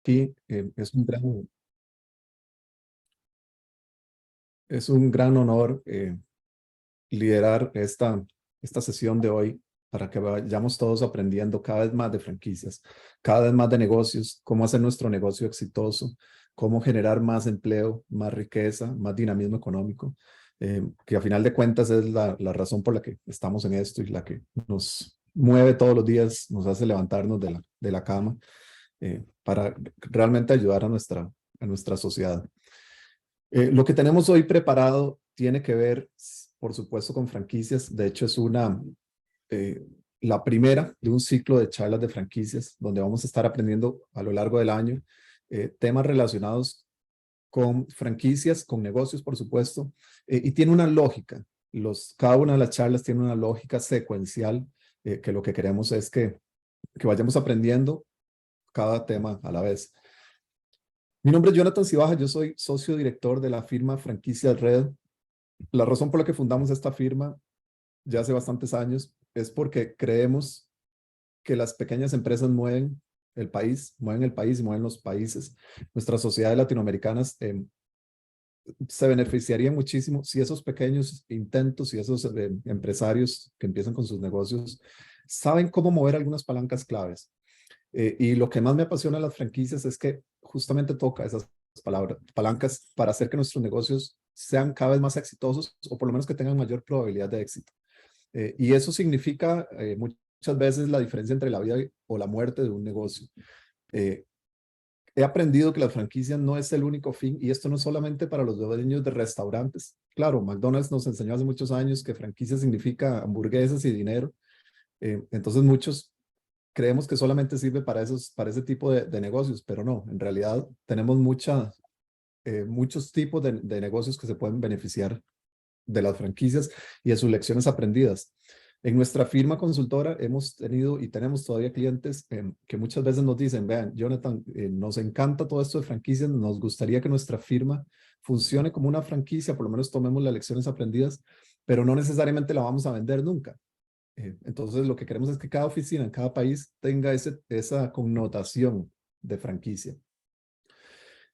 aquí. Es un gran honor liderar esta sesión de hoy para que vayamos todos aprendiendo cada vez más de franquicias, cada vez más de negocios, cómo hacer nuestro negocio exitoso, cómo generar más empleo, más riqueza, más dinamismo económico, que a final de cuentas es la razón por la que estamos en esto y la que nos mueve todos los días, nos hace levantarnos de la cama para realmente ayudar a nuestra sociedad. Lo que tenemos hoy preparado tiene que ver, por supuesto, con franquicias. De hecho, es eh, la primera de un ciclo de charlas de franquicias, donde vamos a estar aprendiendo a lo largo del año temas relacionados con franquicias, con negocios, por supuesto, y tiene una lógica. Cada una de las charlas tiene una lógica secuencial, que lo que queremos es que vayamos aprendiendo cada tema a la vez. Mi nombre es Jonathan Cibaja, yo soy socio director de la firma Franquicias Red. La razón por la que fundamos esta firma ya hace bastantes años es porque creemos que las pequeñas empresas mueven el país y mueven los países. Nuestras sociedades latinoamericanas se beneficiarían muchísimo si esos pequeños intentos y esos empresarios que empiezan con sus negocios saben cómo mover algunas palancas claves. Y lo que más me apasiona de las franquicias es que justamente toca esas palancas para hacer que nuestros negocios sean cada vez más exitosos o por lo menos que tengan mayor probabilidad de éxito. Y eso significa muchas veces la diferencia entre la vida o la muerte de un negocio. Eh, He aprendido que las franquicias no es el único fin y esto no es solamente para los dueños de restaurantes. Claro, McDonald's nos enseñó hace muchos años que franquicia significa hamburguesas y dinero. Entonces muchos creemos que solamente sirve para ese tipo de negocios, pero no, en realidad tenemos muchos tipos de negocios que se pueden beneficiar de las franquicias y de sus lecciones aprendidas. En nuestra firma consultora hemos tenido y tenemos todavía clientes que muchas veces nos dicen, vean, Jonathan, nos encanta todo esto de franquicias, nos gustaría que nuestra firma funcione como una franquicia, por lo menos tomemos las lecciones aprendidas, pero no necesariamente la vamos a vender nunca. Entonces, lo que queremos es que cada oficina en cada país tenga esa connotación de franquicia.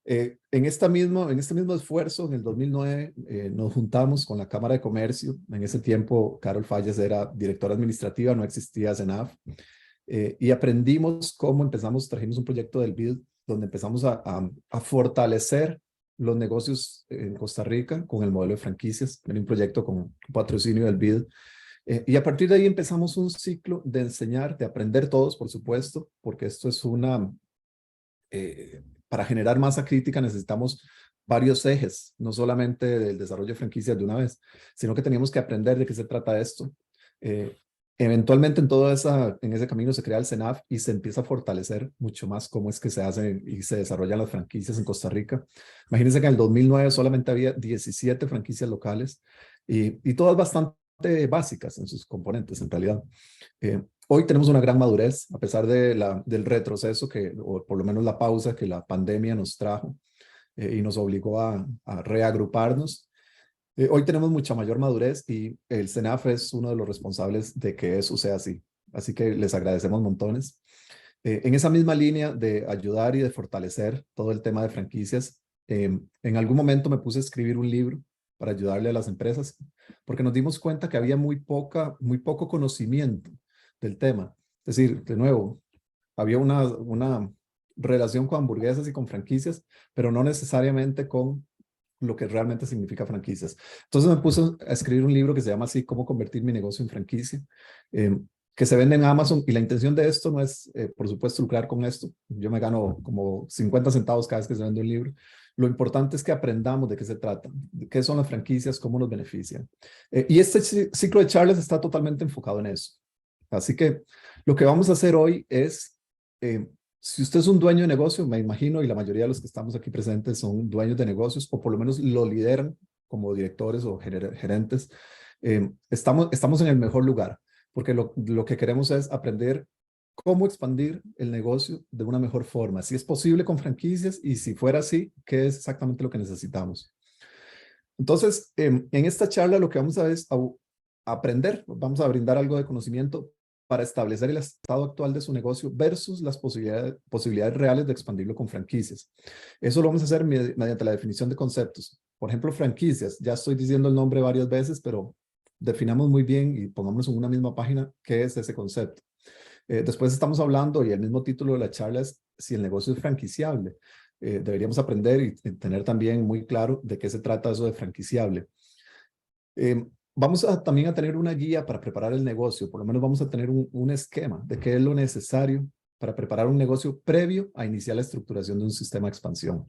En este mismo esfuerzo, en el 2009, nos juntamos con la Cámara de Comercio. En ese tiempo, Carol Falles era directora administrativa, no existía CENAF. Y aprendimos cómo trajimos un proyecto del BID, donde empezamos a fortalecer los negocios en Costa Rica con el modelo de franquicias. Era un proyecto con patrocinio del BID. Y a partir de ahí empezamos un ciclo de enseñar, de aprender todos, por supuesto, porque esto es para generar masa crítica necesitamos varios ejes, no solamente del desarrollo de franquicias de una vez, sino que teníamos que aprender de qué se trata esto. Eh, Eventualmente en ese camino se crea el CENAF y se empieza a fortalecer mucho más cómo es que se hacen y se desarrollan las franquicias en Costa Rica. Imagínense que en el 2009 solamente había 17 franquicias locales y todas bastante básicas en sus componentes en realidad. Hoy tenemos una gran madurez, a pesar del retroceso o por lo menos la pausa que la pandemia nos trajo y nos obligó a reagruparnos. Hoy tenemos mucha mayor madurez y el CENAF es uno de los responsables de que eso sea así. Así que les agradecemos montones. En esa misma línea de ayudar y de fortalecer todo el tema de franquicias, en algún momento me puse a escribir un libro para ayudarle a las empresas, porque nos dimos cuenta que había muy poco conocimiento del tema. Es decir, de nuevo, había una relación con hamburguesas y con franquicias, pero no necesariamente con lo que realmente significa franquicias. Entonces me puse a escribir un libro que se llama así, Cómo convertir mi negocio en franquicia, eh, que se vende en Amazon y la intención de esto no es, por supuesto, lucrar con esto. Yo me gano como 50 centavos cada vez que se vende un libro. Lo importante es que aprendamos de qué se trata, de qué son las franquicias, cómo nos benefician. Y este ciclo de charlas está totalmente enfocado en eso. Así que lo que vamos a hacer hoy es, si usted es un dueño de negocio, me imagino, y la mayoría de los que estamos aquí presentes son dueños de negocios, o por lo menos lo lideran como directores o gerentes, estamos en el mejor lugar, porque lo que queremos es aprender cómo expandir el negocio de una mejor forma, si es posible con franquicias, y si fuera así, qué es exactamente lo que necesitamos. Entonces, en esta charla lo que vamos a es aprender, vamos a brindar algo de conocimiento, para establecer el estado actual de su negocio versus las posibilidades reales de expandirlo con franquicias. Eso lo vamos a hacer mediante la definición de conceptos. Por ejemplo, franquicias. Ya estoy diciendo el nombre varias veces, pero definamos muy bien y pongámonos en una misma página qué es ese concepto. Después estamos hablando, y el mismo título de la charla es si el negocio es franquiciable. Deberíamos aprender y tener también muy claro de qué se trata eso de franquiciable. Vamos también a tener una guía para preparar el negocio, por lo menos vamos a tener un esquema de qué es lo necesario para preparar un negocio previo a iniciar la estructuración de un sistema de expansión.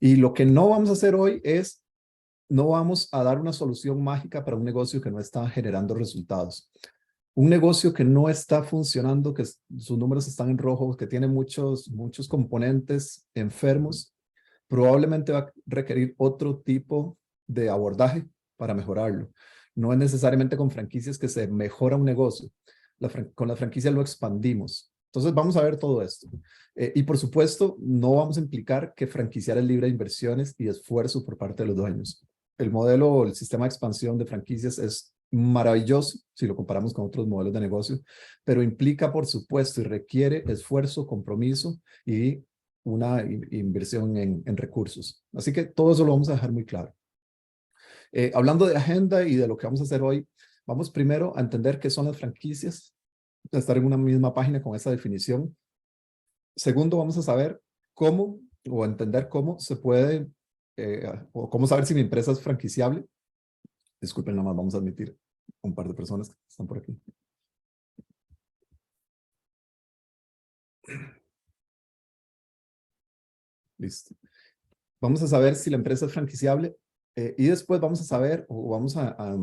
Y lo que no vamos a hacer hoy es, no vamos a dar una solución mágica para un negocio que no está generando resultados. Un negocio que no está funcionando, que sus números están en rojo, que tiene muchos componentes enfermos, probablemente va a requerir otro tipo de abordaje para mejorarlo. No es necesariamente con franquicias que se mejora un negocio. Con la franquicia lo expandimos. Entonces vamos a ver todo esto. Y por supuesto, no vamos a implicar que franquiciar es libre de inversiones y esfuerzo por parte de los dueños. El modelo, el sistema de expansión de franquicias es maravilloso si lo comparamos con otros modelos de negocio, pero implica, por supuesto, y requiere esfuerzo, compromiso y una inversión en recursos. Así que todo eso lo vamos a dejar muy claro. Hablando de agenda y de lo que vamos a hacer hoy, vamos primero a entender qué son las franquicias, a estar en una misma página con esa definición. Segundo, vamos a saber cómo o entender cómo se puede, o cómo saber si mi empresa es franquiciable. Disculpen, nada más vamos a admitir un par de personas que están por aquí. Listo. Vamos a saber si la empresa es franquiciable y después vamos a saber o vamos a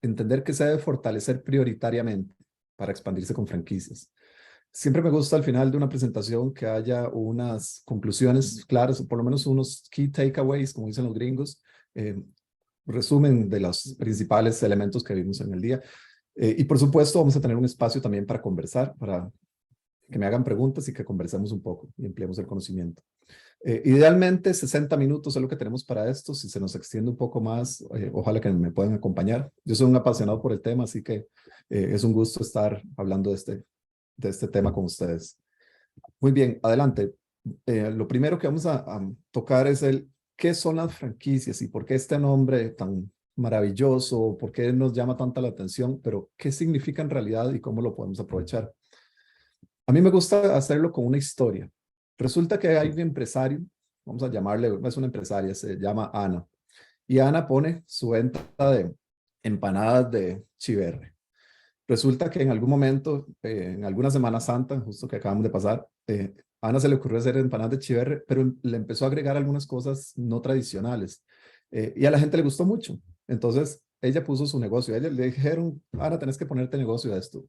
entender que se debe fortalecer prioritariamente para expandirse con franquicias. Siempre me gusta al final de una presentación que haya unas conclusiones claras o por lo menos unos key takeaways, como dicen los gringos, resumen de los principales elementos que vimos en el día. Y por supuesto vamos a tener un espacio también para conversar, para que me hagan preguntas y que conversemos un poco y empleemos el conocimiento. Idealmente 60 minutos es lo que tenemos para esto. Si se nos extiende un poco más, ojalá que me puedan acompañar. Yo soy un apasionado por el tema, así que es un gusto estar hablando de este tema con ustedes. Muy bien, adelante. Lo primero que vamos a tocar es qué son las franquicias y por qué este nombre tan maravilloso, por qué nos llama tanta la atención, pero qué significa en realidad y cómo lo podemos aprovechar. A mí me gusta hacerlo con una historia. Resulta que hay un empresario, vamos a llamarle, es una empresaria, se llama Ana. Y Ana pone su venta de empanadas de chiverre. Resulta que en algún momento, en alguna Semana Santa, justo que acabamos de pasar, Ana se le ocurrió hacer empanadas de chiverre, pero le empezó a agregar algunas cosas no tradicionales. Y a la gente le gustó mucho. Entonces, ella puso su negocio. A ella le dijeron, Ana, tenés que ponerte negocio a esto.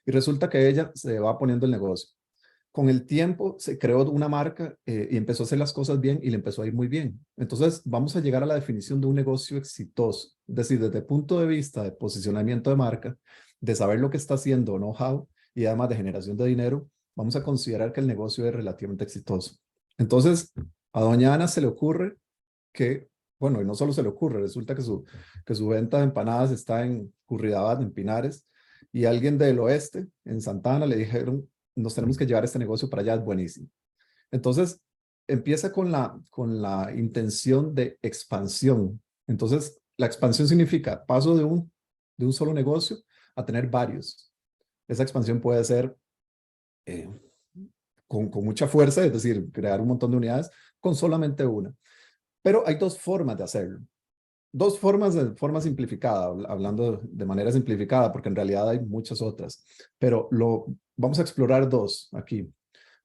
Y resulta que ella se va poniendo el negocio. Con el tiempo se creó una marca y empezó a hacer las cosas bien y le empezó a ir muy bien. Entonces vamos a llegar a la definición de un negocio exitoso. Es decir, desde el punto de vista de posicionamiento de marca, de saber lo que está haciendo, know-how y además de generación de dinero, vamos a considerar que el negocio es relativamente exitoso. Entonces, a doña Ana se le ocurre que, bueno, y no solo se le ocurre, resulta que su venta de empanadas está en Curridabat, en Pinares, y alguien del oeste, en Santana, le dijeron, nos tenemos que llevar este negocio para allá, es buenísimo. Entonces, empieza con la intención de expansión. Entonces, la expansión significa paso de un solo negocio a tener varios. Esa expansión puede ser eh, con mucha fuerza, es decir, crear un montón de unidades, con solamente una. Pero hay dos formas de hacerlo. Dos formas de forma simplificada, hablando de manera simplificada, porque en realidad hay muchas otras, pero vamos a explorar dos aquí.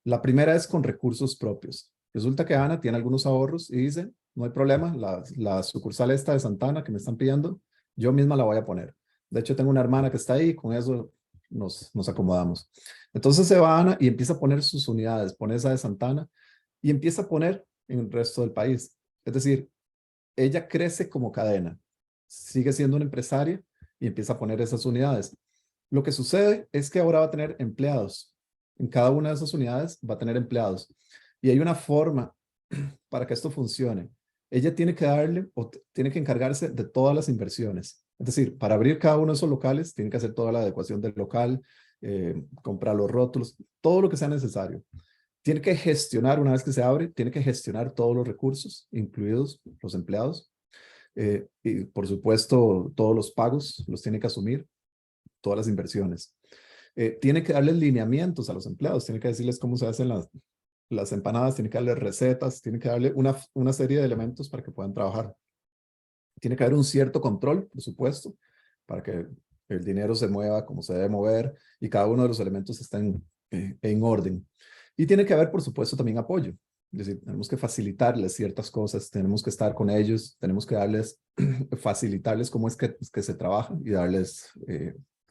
La primera es con recursos propios. Resulta que Ana tiene algunos ahorros y dice, no hay problema, la sucursal esta de Santana que me están pidiendo, yo misma la voy a poner. De hecho, tengo una hermana que está ahí, con eso nos acomodamos. Entonces se va Ana y empieza a poner sus unidades, pone esa de Santana y empieza a poner en el resto del país. Es decir, ella crece como cadena, sigue siendo una empresaria y empieza a poner esas unidades. Lo que sucede es que ahora va a tener empleados. En cada una de esas unidades va a tener empleados. Y hay una forma para que esto funcione. Ella tiene que darle o tiene que encargarse de todas las inversiones. Es decir, para abrir cada uno de esos locales, tiene que hacer toda la adecuación del local, comprar los rótulos, todo lo que sea necesario. Tiene que gestionar, una vez que se abre, tiene que gestionar todos los recursos, incluidos los empleados. Y por supuesto, todos los pagos los tiene que asumir, todas las inversiones. Tiene que darles lineamientos a los empleados, tiene que decirles cómo se hacen las empanadas, tiene que darles recetas, tiene que darle una serie de elementos para que puedan trabajar. Tiene que haber un cierto control, por supuesto, para que el dinero se mueva como se debe mover y cada uno de los elementos estén en orden. Y tiene que haber, por supuesto, también apoyo. Es decir, tenemos que facilitarles ciertas cosas, tenemos que estar con ellos, tenemos que darles, facilitarles cómo es que se trabaja y darles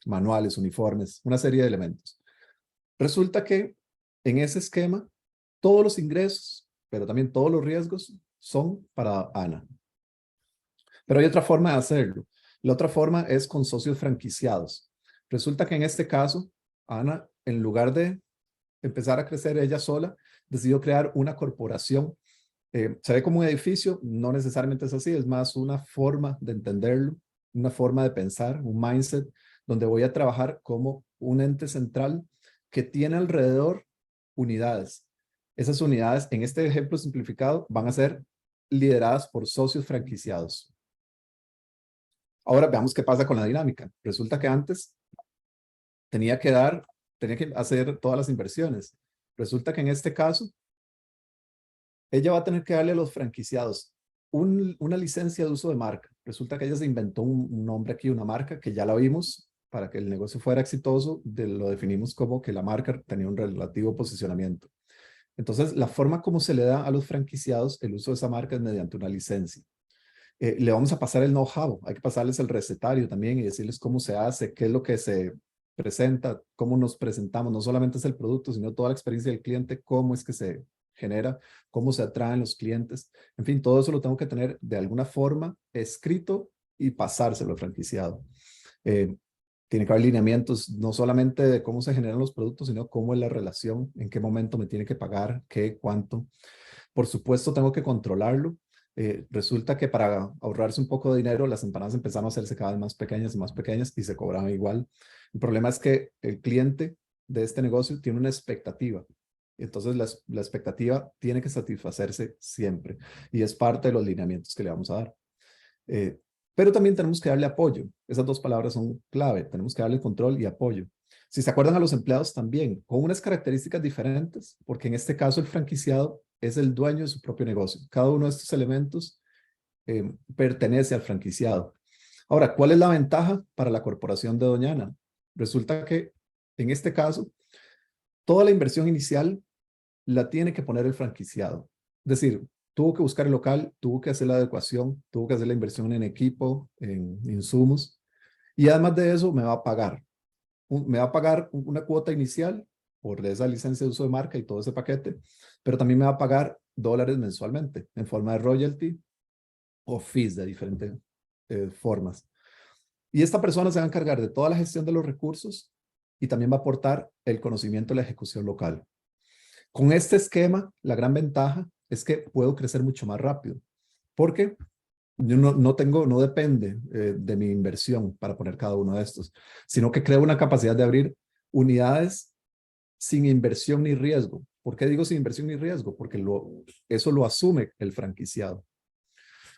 manuales, uniformes, una serie de elementos. Resulta que en ese esquema, todos los ingresos, pero también todos los riesgos son para Ana. Pero hay otra forma de hacerlo. La otra forma es con socios franquiciados. Resulta que en este caso, Ana, en lugar de empezar a crecer ella sola, decidió crear una corporación. Se ve como un edificio, no necesariamente es así, es más una forma de entenderlo, una forma de pensar, un mindset, donde voy a trabajar como un ente central que tiene alrededor unidades. Esas unidades, en este ejemplo simplificado, van a ser lideradas por socios franquiciados. Ahora veamos qué pasa con la dinámica. Resulta que antes tenía que hacer todas las inversiones. Resulta que en este caso, ella va a tener que darle a los franquiciados una licencia de uso de marca. Resulta que ella se inventó un nombre aquí, una marca, que ya la vimos, para que el negocio fuera exitoso, lo definimos como que la marca tenía un relativo posicionamiento. Entonces, la forma como se le da a los franquiciados el uso de esa marca es mediante una licencia. Le vamos a pasar el know-how, hay que pasarles el recetario también y decirles cómo se hace, qué es lo que se presenta, cómo nos presentamos, no solamente es el producto, sino toda la experiencia del cliente, cómo es que se genera, cómo se atraen los clientes. En fin, todo eso lo tengo que tener de alguna forma escrito y pasárselo al franquiciado. Tiene que haber lineamientos, no solamente de cómo se generan los productos, sino cómo es la relación, en qué momento me tiene que pagar, qué, cuánto. Por supuesto, tengo que controlarlo. Resulta que para ahorrarse un poco de dinero, las empanadas empezaron a hacerse cada vez más pequeñas y se cobraban igual. El problema es que el cliente de este negocio tiene una expectativa. Entonces, la expectativa tiene que satisfacerse siempre y es parte de los lineamientos que le vamos a dar. Pero también tenemos que darle apoyo. Esas dos palabras son clave. Tenemos que darle control y apoyo. Si se acuerdan a los empleados también, con unas características diferentes, porque en este caso el franquiciado es el dueño de su propio negocio. Cada uno de estos elementos pertenece al franquiciado. Ahora, ¿cuál es la ventaja para la corporación de Doña Ana? Resulta que en este caso, toda la inversión inicial la tiene que poner el franquiciado. Es decir, tuvo que buscar el local, tuvo que hacer la adecuación, tuvo que hacer la inversión en equipo, en insumos, y además de eso me va a pagar. Me va a pagar una cuota inicial por esa licencia de uso de marca y todo ese paquete, pero también me va a pagar dólares mensualmente en forma de royalty o fees de diferentes formas. Y esta persona se va a encargar de toda la gestión de los recursos y también va a aportar el conocimiento de la ejecución local. Con este esquema, la gran ventaja es que puedo crecer mucho más rápido, porque yo no depende de mi inversión para poner cada uno de estos, sino que creo una capacidad de abrir unidades sin inversión ni riesgo. ¿Por qué digo sin inversión ni riesgo? Porque eso lo asume el franquiciado.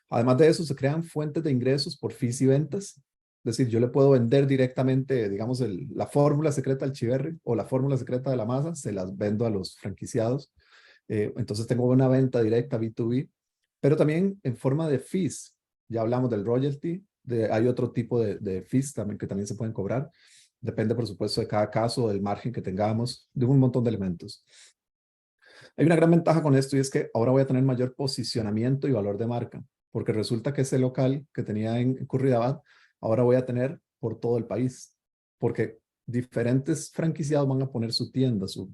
Además de eso, se crean fuentes de ingresos por fees y ventas. Es decir, yo le puedo vender directamente, digamos, la fórmula secreta del chiverre o la fórmula secreta de la masa, se las vendo a los franquiciados. Entonces tengo una venta directa B2B, pero también en forma de fees. Ya hablamos del royalty, hay otro tipo de fees también que también se pueden cobrar. Depende, por supuesto, de cada caso, del margen que tengamos, de un montón de elementos. Hay una gran ventaja con esto y es que ahora voy a tener mayor posicionamiento y valor de marca, porque resulta que ese local que tenía en Curridabat, ahora voy a tener por todo el país, porque diferentes franquiciados van a poner su tienda, su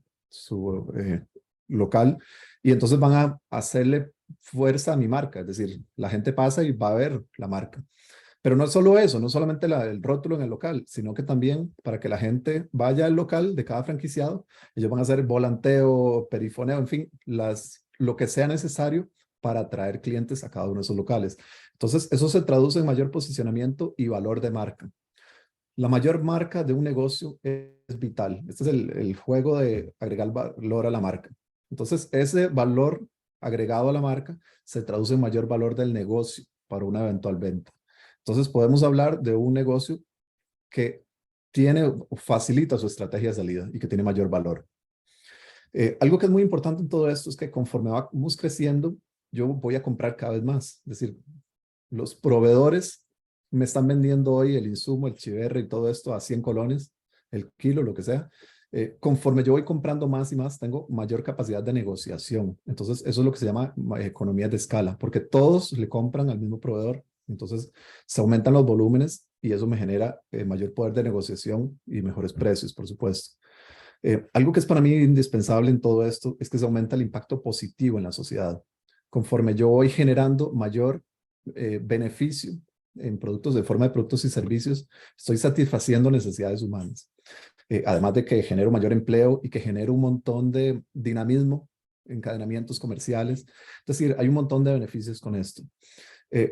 local, y entonces van a hacerle fuerza a mi marca, es decir, la gente pasa y va a ver la marca. Pero no es solo eso, no solamente el rótulo en el local, sino que también para que la gente vaya al local de cada franquiciado, ellos van a hacer volanteo, perifoneo, en fin, lo que sea necesario para atraer clientes a cada uno de esos locales. Entonces, eso se traduce en mayor posicionamiento y valor de marca. La mayor marca de un negocio es vital. Este es el juego de agregar valor a la marca. Entonces, ese valor agregado a la marca se traduce en mayor valor del negocio para una eventual venta. Entonces, podemos hablar de un negocio que tiene o facilita su estrategia de salida y que tiene mayor valor. Algo que es muy importante en todo esto es que conforme vamos creciendo, yo voy a comprar cada vez más. Es decir, los proveedores me están vendiendo hoy el insumo, el chiverre y todo esto a 100 colones, el kilo, lo que sea. Conforme yo voy comprando más y más, tengo mayor capacidad de negociación. Entonces, eso es lo que se llama economía de escala, porque todos le compran al mismo proveedor. Entonces, se aumentan los volúmenes y eso me genera mayor poder de negociación y mejores precios, por supuesto. Algo que es para mí indispensable en todo esto es que se aumenta el impacto positivo en la sociedad. Conforme yo voy generando mayor beneficio en productos de forma de productos y servicios, estoy satisfaciendo necesidades humanas. Además de que genero mayor empleo y que genero un montón de dinamismo, encadenamientos comerciales. Es decir, hay un montón de beneficios con esto.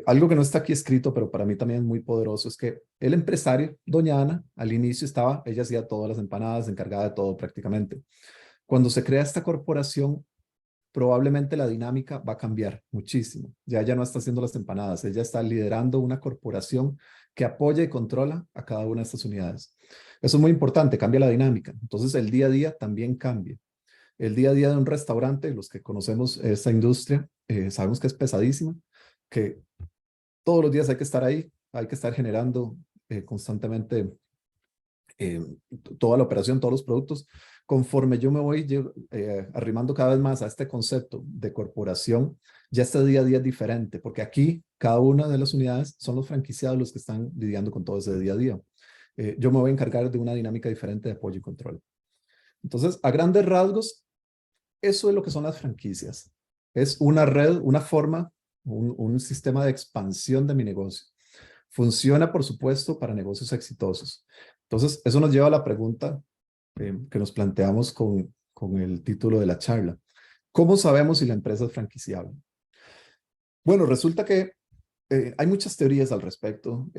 Algo que no está aquí escrito, pero para mí también es muy poderoso, es que el empresario, doña Ana, al inicio estaba, ella hacía todas las empanadas, encargada de todo prácticamente. Cuando se crea esta corporación, probablemente la dinámica va a cambiar muchísimo. Ya ella no está haciendo las empanadas, ella está liderando una corporación que apoya y controla a cada una de estas unidades. Eso es muy importante, cambia la dinámica. Entonces el día a día también cambia. El día a día de un restaurante, los que conocemos esta industria, sabemos que es pesadísima, que todos los días hay que estar ahí, hay que estar generando constantemente eh, toda la operación, todos los productos. Conforme yo me voy arrimando cada vez más a este concepto de corporación, ya este día a día es diferente, porque aquí cada una de las unidades son los franquiciados los que están lidiando con todo ese día a día. Yo me voy a encargar de una dinámica diferente de apoyo y control. Entonces, a grandes rasgos, eso es lo que son las franquicias. Es una red, una forma, un sistema de expansión de mi negocio. Funciona, por supuesto, para negocios exitosos. Entonces, eso nos lleva a la pregunta que nos planteamos con el título de la charla. ¿Cómo sabemos si la empresa es franquiciable? Bueno, resulta que hay muchas teorías al respecto.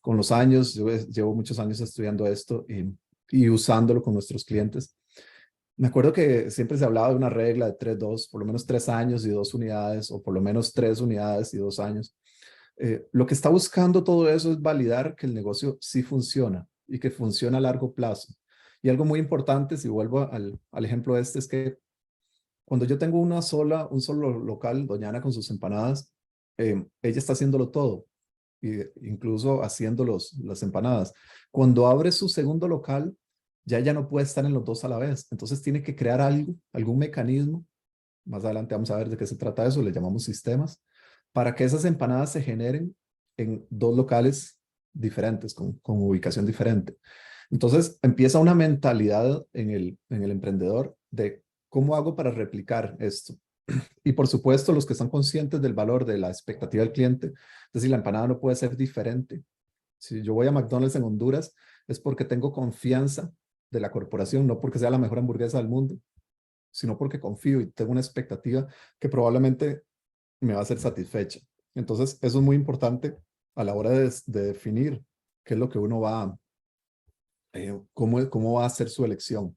Con los años, yo llevo muchos años estudiando esto y usándolo con nuestros clientes. Me acuerdo que siempre se hablaba de una regla de 3-2, por lo menos 3 años y 2 unidades, o por lo menos 3 unidades y 2 años. Lo que está buscando todo eso es validar que el negocio sí funciona y que funciona a largo plazo. Y algo muy importante, si vuelvo al ejemplo este, es que cuando yo tengo un solo local, doña Ana con sus empanadas, ella está haciéndolo todo, incluso haciendo las empanadas. Cuando abre su segundo local, ya ella no puede estar en los dos a la vez. Entonces tiene que crear algo, algún mecanismo. Más adelante vamos a ver de qué se trata eso, le llamamos sistemas, para que esas empanadas se generen en dos locales diferentes, con ubicación diferente. Entonces empieza una mentalidad en el emprendedor de cómo hago para replicar esto. Y por supuesto, los que están conscientes del valor de la expectativa del cliente, es decir, la empanada no puede ser diferente. Si yo voy a McDonald's en Honduras, es porque tengo confianza de la corporación, no porque sea la mejor hamburguesa del mundo, sino porque confío y tengo una expectativa que probablemente me va a hacer satisfecha. Entonces, eso es muy importante a la hora de definir qué es lo que uno cómo va a hacer su elección.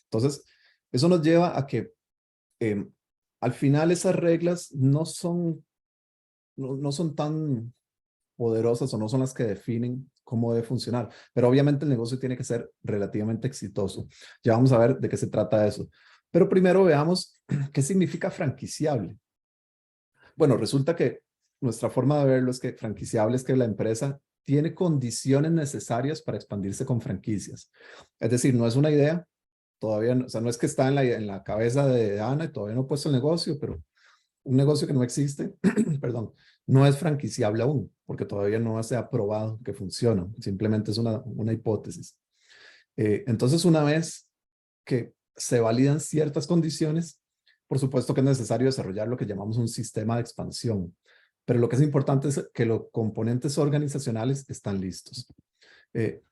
Entonces, eso nos lleva a que eh, al final esas reglas no son tan poderosas o no son las que definen cómo debe funcionar, pero obviamente el negocio tiene que ser relativamente exitoso. Ya vamos a ver de qué se trata eso. Pero primero veamos qué significa franquiciable. Bueno, resulta que nuestra forma de verlo es que franquiciable es que la empresa tiene condiciones necesarias para expandirse con franquicias. Es decir, no es una idea, todavía no, o sea, no es que está en la cabeza de Ana y todavía no ha puesto el negocio, pero un negocio que no existe, perdón, no es franquiciable aún, porque todavía no se ha probado que funciona, simplemente es una hipótesis. Entonces, una vez que se validan ciertas condiciones, por supuesto que es necesario desarrollar lo que llamamos un sistema de expansión, pero lo que es importante es que los componentes organizacionales están listos.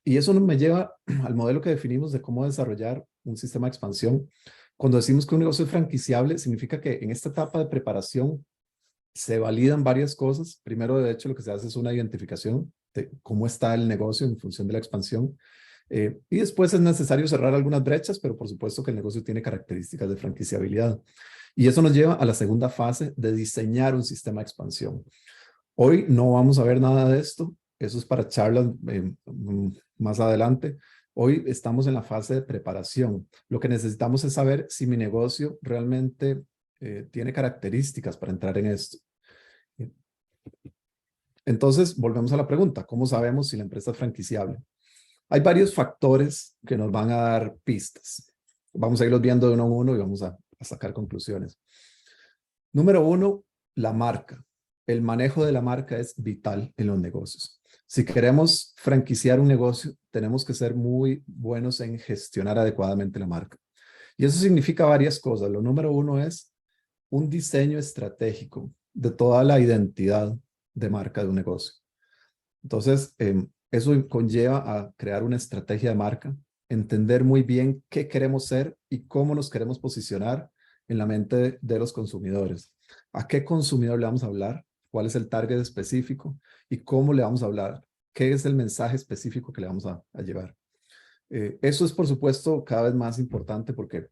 Y eso me lleva al modelo que definimos de cómo desarrollar un sistema de expansión, Cuando decimos que un negocio es franquiciable, significa que en esta etapa de preparación se validan varias cosas. Primero, de hecho, lo que se hace es una identificación de cómo está el negocio en función de la expansión. Y después es necesario cerrar algunas brechas, pero por supuesto que el negocio tiene características de franquiciabilidad. Y eso nos lleva a la segunda fase de diseñar un sistema de expansión. Hoy no vamos a ver nada de esto. Eso es para charlas más adelante. Hoy estamos en la fase de preparación. Lo que necesitamos es saber si mi negocio realmente tiene características para entrar en esto. Entonces, volvemos a la pregunta, ¿cómo sabemos si la empresa es franquiciable? Hay varios factores que nos van a dar pistas. Vamos a irlos viendo de uno a uno y vamos a sacar conclusiones. Número uno, la marca. El manejo de la marca es vital en los negocios. Si queremos franquiciar un negocio, tenemos que ser muy buenos en gestionar adecuadamente la marca. Y eso significa varias cosas. Lo número uno es un diseño estratégico de toda la identidad de marca de un negocio. Entonces, eso conlleva a crear una estrategia de marca, entender muy bien qué queremos ser y cómo nos queremos posicionar en la mente de los consumidores. ¿A qué consumidor le vamos a hablar? ¿Cuál es el target específico? ¿Y cómo le vamos a hablar? ¿Qué es el mensaje específico que le vamos a llevar? Eso es, por supuesto, cada vez más importante porque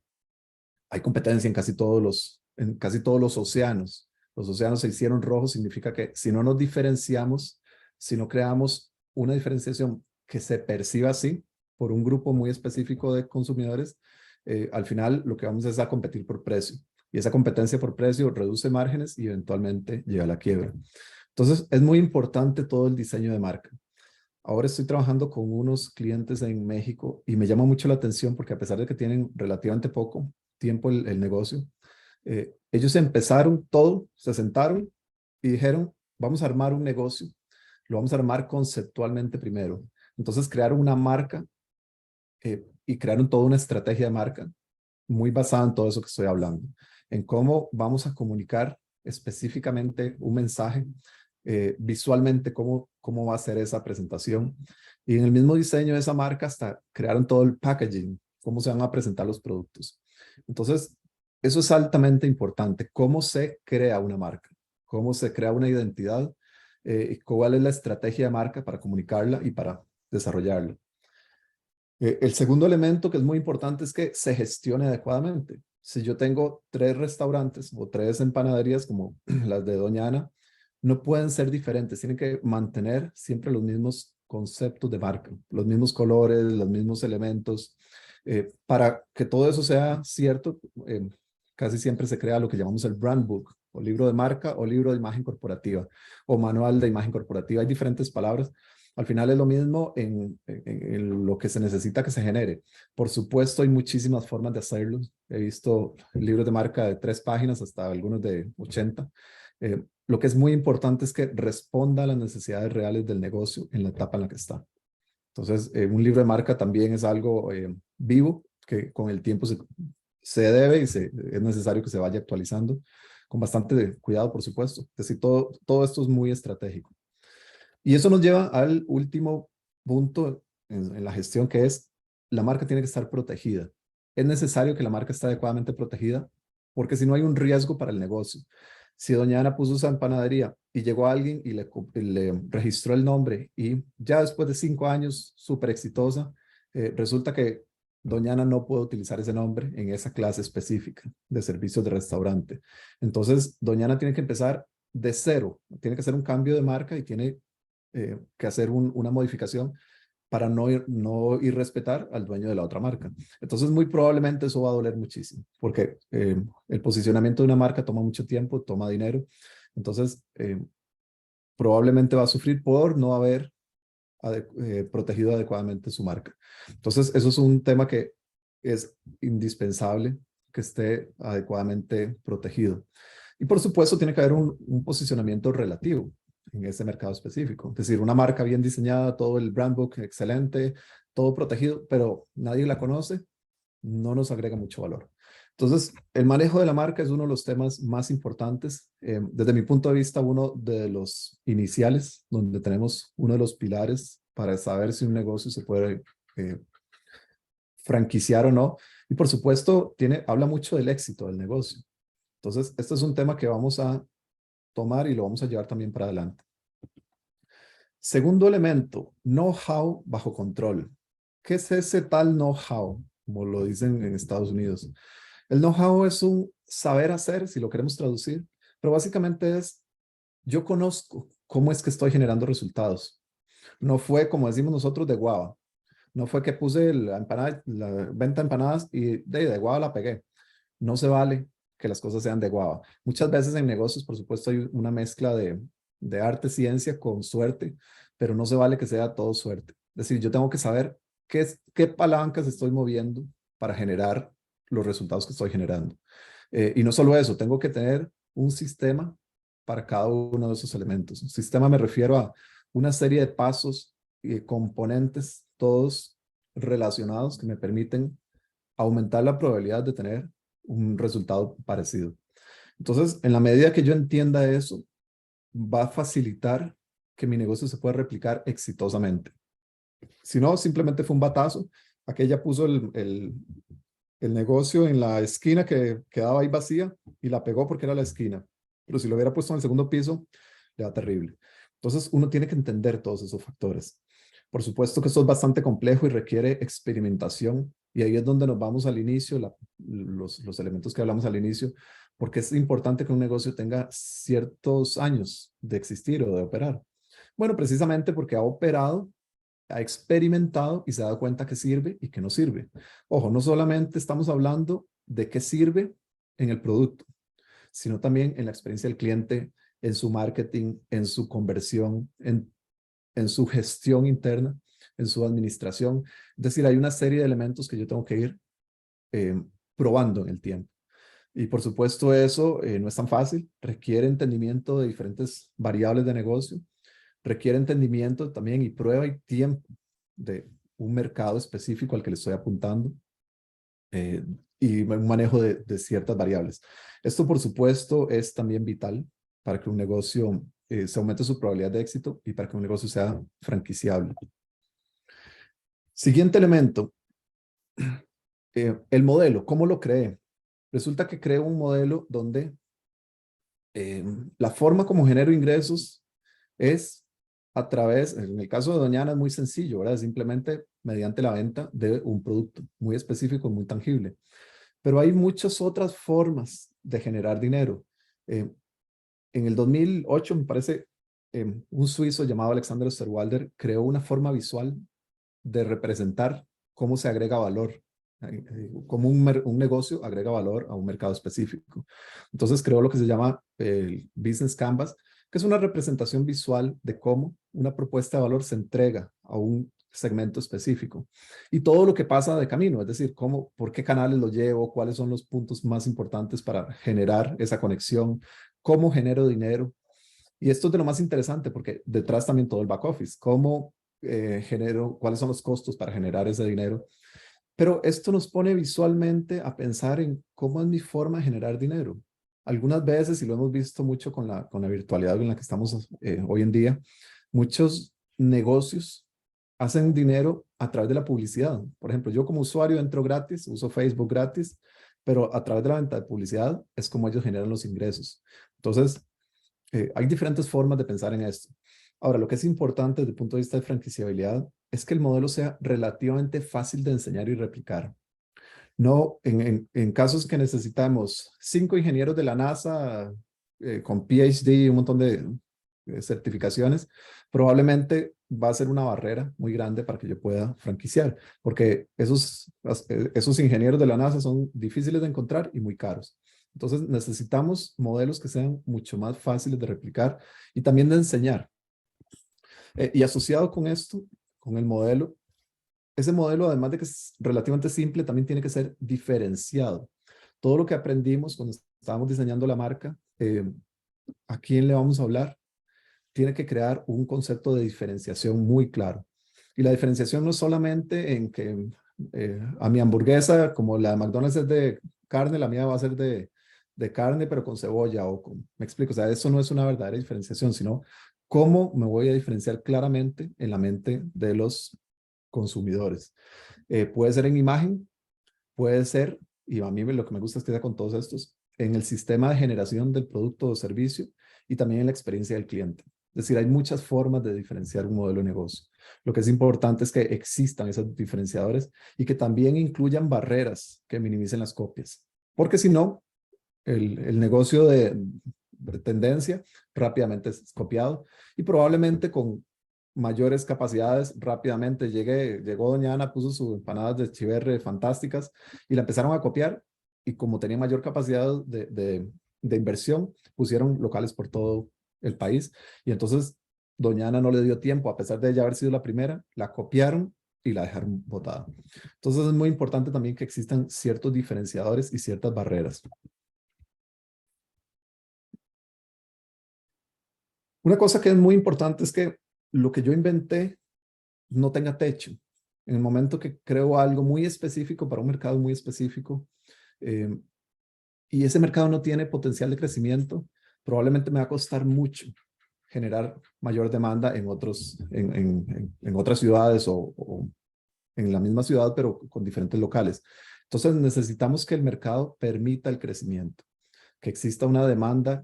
hay competencia en casi todos los océanos. Los océanos se hicieron rojos, significa que si no nos diferenciamos, si no creamos una diferenciación que se perciba así por un grupo muy específico de consumidores, al final lo que vamos es a competir por precio. Y esa competencia por precio reduce márgenes y eventualmente llega a la quiebra. Entonces, es muy importante todo el diseño de marca. Ahora estoy trabajando con unos clientes en México y me llama mucho la atención porque a pesar de que tienen relativamente poco tiempo el negocio, ellos empezaron todo, se sentaron y dijeron, vamos a armar un negocio, lo vamos a armar conceptualmente primero. Entonces crearon una marca y crearon toda una estrategia de marca muy basada en todo eso que estoy hablando, en cómo vamos a comunicar específicamente un mensaje, visualmente cómo va a ser esa presentación. Y en el mismo diseño de esa marca hasta crearon todo el packaging, cómo se van a presentar los productos. Entonces, eso es altamente importante, cómo se crea una marca, cómo se crea una identidad, y cuál es la estrategia de marca para comunicarla y para desarrollarla. El segundo elemento que es muy importante es que se gestione adecuadamente. Si yo tengo 3 restaurantes o 3 empanaderías como las de Doña Ana, no pueden ser diferentes, tienen que mantener siempre los mismos conceptos de marca, los mismos colores, los mismos elementos. Para que todo eso sea cierto, casi siempre se crea lo que llamamos el brand book, o libro de marca, o libro de imagen corporativa, o manual de imagen corporativa. Hay diferentes palabras. Al final es lo mismo en lo que se necesita que se genere. Por supuesto, hay muchísimas formas de hacerlo. He visto libros de marca de 3 páginas hasta algunos de 80. Lo que es muy importante es que responda a las necesidades reales del negocio en la etapa en la que está. Entonces, un libro de marca también es algo vivo, que con el tiempo se debe y es necesario que se vaya actualizando, con bastante cuidado, por supuesto. Es decir, todo esto es muy estratégico. Y eso nos lleva al último punto en la gestión, que es la marca tiene que estar protegida. Es necesario que la marca esté adecuadamente protegida, porque si no hay un riesgo para el negocio. Si Doña Ana puso esa panadería y llegó alguien y le registró el nombre y ya después de 5 años, súper exitosa, resulta que Doña Ana no puede utilizar ese nombre en esa clase específica de servicios de restaurante. Entonces, Doña Ana tiene que empezar de cero, tiene que hacer un cambio de marca y tiene que hacer una modificación para no ir respetar al dueño de la otra marca. Entonces, muy probablemente eso va a doler muchísimo, porque el posicionamiento de una marca toma mucho tiempo, toma dinero. Entonces, probablemente va a sufrir por no haber protegido adecuadamente su marca. Entonces, eso es un tema que es indispensable que esté adecuadamente protegido. Y por supuesto, tiene que haber un posicionamiento relativo en ese mercado específico. Es decir, una marca bien diseñada, todo el brand book excelente, todo protegido, pero nadie la conoce, no nos agrega mucho valor. Entonces, el manejo de la marca es uno de los temas más importantes. Desde mi punto de vista, uno de los iniciales, donde tenemos uno de los pilares para saber si un negocio se puede franquiciar o no. Y por supuesto, habla mucho del éxito del negocio. Entonces, este es un tema que vamos a tomar y lo vamos a llevar también para adelante. Segundo elemento, know-how bajo control. ¿Qué es ese tal know-how? Como lo dicen en Estados Unidos. El know-how es un saber hacer, si lo queremos traducir, pero básicamente es, yo conozco cómo es que estoy generando resultados. No fue, como decimos nosotros, de guava. No fue que puse la empanada, la venta de empanadas y de guava la pegué. No se vale que las cosas sean de guava. Muchas veces en negocios, por supuesto, hay una mezcla de arte, ciencia con suerte, pero no se vale que sea todo suerte. Es decir, yo tengo que saber qué palancas estoy moviendo para generar los resultados que estoy generando. Y no solo eso, tengo que tener un sistema para cada uno de esos elementos. Un sistema me refiero a una serie de pasos y componentes, todos relacionados, que me permiten aumentar la probabilidad de tener un resultado parecido. Entonces, en la medida que yo entienda eso, va a facilitar que mi negocio se pueda replicar exitosamente. Si no, simplemente fue un batazo. Aquella puso el negocio en la esquina que quedaba ahí vacía y la pegó porque era la esquina. Pero si lo hubiera puesto en el segundo piso, le va terrible. Entonces, uno tiene que entender todos esos factores. Por supuesto que esto es bastante complejo y requiere experimentación. Y ahí es donde nos vamos al inicio, los elementos que hablamos al inicio, porque es importante que un negocio tenga ciertos años de existir o de operar. Bueno, precisamente porque ha operado, ha experimentado y se ha dado cuenta que sirve y que no sirve. Ojo, no solamente estamos hablando de qué sirve en el producto, sino también en la experiencia del cliente, en su marketing, en su conversión, en su gestión interna, en su administración. Es decir, hay una serie de elementos que yo tengo que ir probando en el tiempo. Y por supuesto eso no es tan fácil, requiere entendimiento de diferentes variables de negocio, requiere entendimiento también y prueba y tiempo de un mercado específico al que le estoy apuntando eh, y un manejo de ciertas variables. Esto, por supuesto, es también vital para que un negocio se aumente su probabilidad de éxito y para que un negocio sea franquiciable. Siguiente elemento, el modelo, ¿cómo lo creé? Resulta que creé un modelo donde la forma como genero ingresos es a través, en el caso de Doñana es muy sencillo, ¿verdad? Simplemente mediante la venta de un producto muy específico, muy tangible. Pero hay muchas otras formas de generar dinero. Eh, en el 2008, me parece, un suizo llamado Alexander Osterwalder creó una forma visual de representar cómo se agrega valor, cómo un negocio agrega valor a un mercado específico. Entonces creó lo que se llama el Business Canvas, que es una representación visual de cómo una propuesta de valor se entrega a un segmento específico y todo lo que pasa de camino, es decir, por qué canales lo llevo, cuáles son los puntos más importantes para generar esa conexión, cómo genero dinero. Y esto es de lo más interesante porque detrás también todo el back office, cómo genero, cuáles son los costos para generar ese dinero. Pero esto nos pone visualmente a pensar en cómo es mi forma de generar dinero. Algunas veces, y lo hemos visto mucho con la virtualidad en la que estamos hoy en día, muchos negocios hacen dinero a través de la publicidad. Por ejemplo, yo como usuario entro gratis, uso Facebook gratis, pero a través de la venta de publicidad es como ellos generan los ingresos. Entonces, hay diferentes formas de pensar en esto. Ahora, lo que es importante desde el punto de vista de franquiciabilidad es que el modelo sea relativamente fácil de enseñar y replicar. No, en casos que necesitamos 5 ingenieros de la NASA con PhD y un montón de certificaciones, probablemente va a ser una barrera muy grande para que yo pueda franquiciar, porque esos ingenieros de la NASA son difíciles de encontrar y muy caros. Entonces necesitamos modelos que sean mucho más fáciles de replicar y también de enseñar. Y asociado con esto, con el modelo, ese modelo, además de que es relativamente simple, también tiene que ser diferenciado. Todo lo que aprendimos cuando estábamos diseñando la marca, ¿a quién le vamos a hablar? Tiene que crear un concepto de diferenciación muy claro. Y la diferenciación no es solamente en que a mi hamburguesa, como la de McDonald's es de carne, la mía va a ser de carne, pero con cebolla me explico, o sea, eso no es una verdadera diferenciación, sino cómo me voy a diferenciar claramente en la mente de los consumidores. Puede ser en imagen, puede ser, y a mí lo que me gusta es que sea con todos estos, en el sistema de generación del producto o servicio y también en la experiencia del cliente. Es decir, hay muchas formas de diferenciar un modelo de negocio. Lo que es importante es que existan esos diferenciadores y que también incluyan barreras que minimicen las copias. Porque si no, el negocio de tendencia rápidamente es copiado y probablemente con mayores capacidades rápidamente llegó doña Ana, puso sus empanadas de chiverre fantásticas y la empezaron a copiar y como tenía mayor capacidad de inversión, pusieron locales por todo el país y entonces doña Ana no le dio tiempo, a pesar de ya haber sido la primera, la copiaron y la dejaron botada. Entonces es muy importante también que existan ciertos diferenciadores y ciertas barreras. Una cosa que es muy importante es que lo que yo inventé no tenga techo. En el momento que creo algo muy específico para un mercado muy específico eh, y ese mercado no tiene potencial de crecimiento, probablemente me va a costar mucho generar mayor demanda en en otras ciudades o en la misma ciudad, pero con diferentes locales. Entonces necesitamos que el mercado permita el crecimiento, que exista una demanda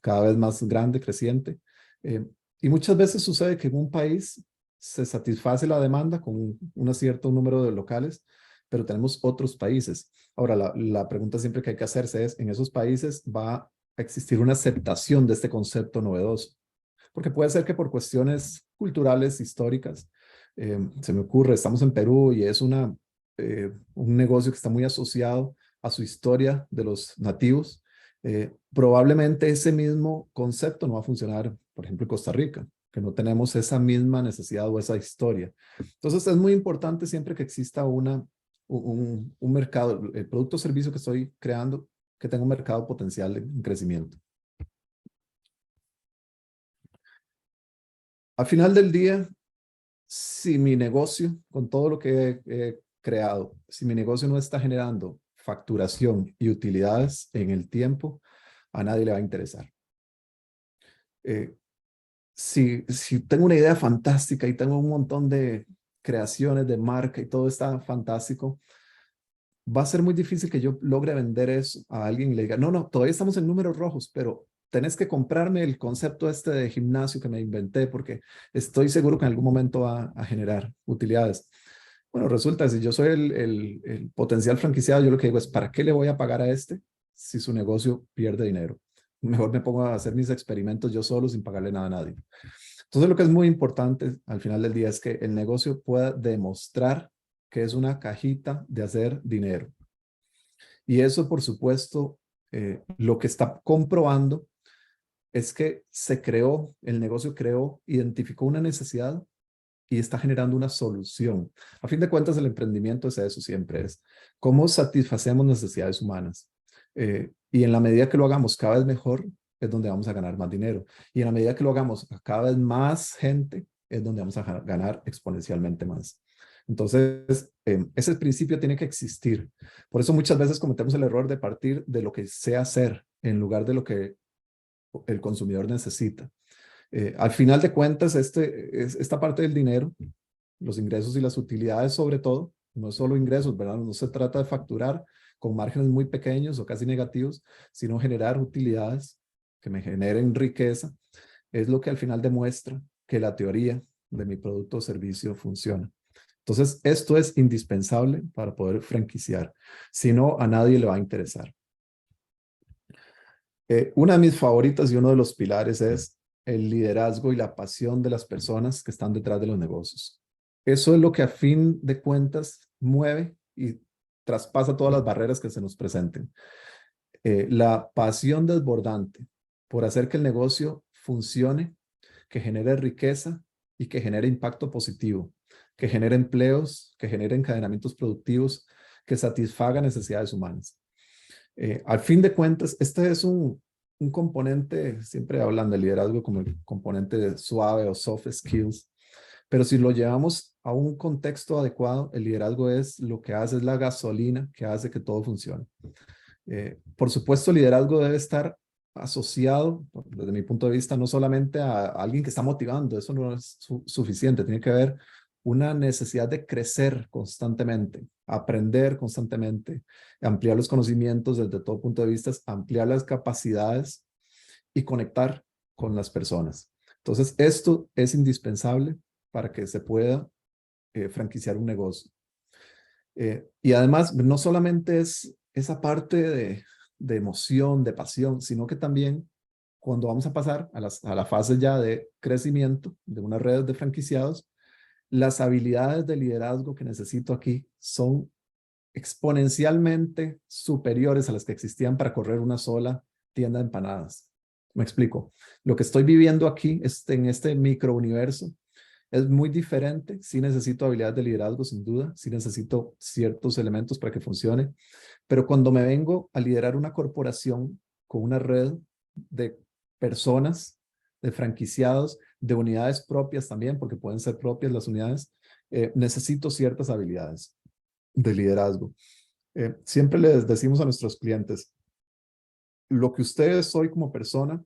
cada vez más grande, creciente. Eh, y muchas veces sucede que en un país se satisface la demanda con un cierto número de locales, pero tenemos otros países. Ahora, la pregunta siempre que hay que hacerse es, ¿en esos países va a existir una aceptación de este concepto novedoso? Porque puede ser que por cuestiones culturales, históricas, se me ocurre, estamos en Perú y es un negocio que está muy asociado a su historia de los nativos. Probablemente ese mismo concepto no va a funcionar, por ejemplo, en Costa Rica, que no tenemos esa misma necesidad o esa historia. Entonces es muy importante siempre que exista un mercado, el producto o servicio que estoy creando, que tenga un mercado potencial de crecimiento. Al final del día, si mi negocio, con todo lo que he creado, si mi negocio no está generando facturación y utilidades en el tiempo, a nadie le va a interesar. Eh, si tengo una idea fantástica y tengo un montón de creaciones de marca y todo está fantástico, va a ser muy difícil que yo logre vender eso a alguien y le diga, no, no, todavía estamos en números rojos, pero tenés que comprarme el concepto este de gimnasio que me inventé porque estoy seguro que en algún momento va a generar utilidades. Bueno, resulta, si yo soy el potencial franquiciado, yo lo que digo es, ¿para qué le voy a pagar a este si su negocio pierde dinero? Mejor me pongo a hacer mis experimentos yo solo sin pagarle nada a nadie. Entonces, lo que es muy importante al final del día es que el negocio pueda demostrar que es una cajita de hacer dinero. Y eso, por supuesto, lo que está comprobando es que el negocio creó, identificó una necesidad y está generando una solución. A fin de cuentas, el emprendimiento es eso, siempre es cómo satisfacemos necesidades humanas. Y en la medida que lo hagamos cada vez mejor, es donde vamos a ganar más dinero. Y en la medida que lo hagamos a cada vez más gente, es donde vamos a ganar exponencialmente más. Entonces, ese principio tiene que existir. Por eso muchas veces cometemos el error de partir de lo que sé hacer en lugar de lo que el consumidor necesita. Al final de cuentas, esta parte del dinero, los ingresos y las utilidades sobre todo, no es solo ingresos, ¿verdad? No se trata de facturar con márgenes muy pequeños o casi negativos, sino generar utilidades que me generen riqueza, es lo que al final demuestra que la teoría de mi producto o servicio funciona. Entonces, esto es indispensable para poder franquiciar. Si no, a nadie le va a interesar. Una de mis favoritas y uno de los pilares es el liderazgo y la pasión de las personas que están detrás de los negocios. Eso es lo que a fin de cuentas mueve y traspasa todas las barreras que se nos presenten. La pasión desbordante por hacer que el negocio funcione, que genere riqueza y que genere impacto positivo, que genere empleos, que genere encadenamientos productivos, que satisfaga necesidades humanas. Al fin de cuentas, este es un componente, siempre hablan de liderazgo como el componente suave o soft skills, pero si lo llevamos a un contexto adecuado, el liderazgo es lo que hace, es la gasolina que hace que todo funcione. Por supuesto, el liderazgo debe estar asociado, desde mi punto de vista, no solamente a alguien que está motivando, eso no es suficiente, tiene que haber una necesidad de crecer constantemente, aprender constantemente, ampliar los conocimientos desde todo punto de vista, ampliar las capacidades y conectar con las personas. Entonces, esto es indispensable para que se pueda franquiciar un negocio. Y además, no solamente es esa parte de emoción, de pasión, sino que también cuando vamos a pasar a la fase ya de crecimiento de una red de franquiciados, las habilidades de liderazgo que necesito aquí son exponencialmente superiores a las que existían para correr una sola tienda de empanadas. Me explico. Lo que estoy viviendo aquí en este microuniverso es muy diferente. Sí necesito habilidades de liderazgo, sin duda. Sí necesito ciertos elementos para que funcione. Pero cuando me vengo a liderar una corporación con una red de personas, de franquiciados, de unidades propias también, porque pueden ser propias las unidades, necesito ciertas habilidades de liderazgo. Siempre les decimos a nuestros clientes, lo que ustedes hoy como persona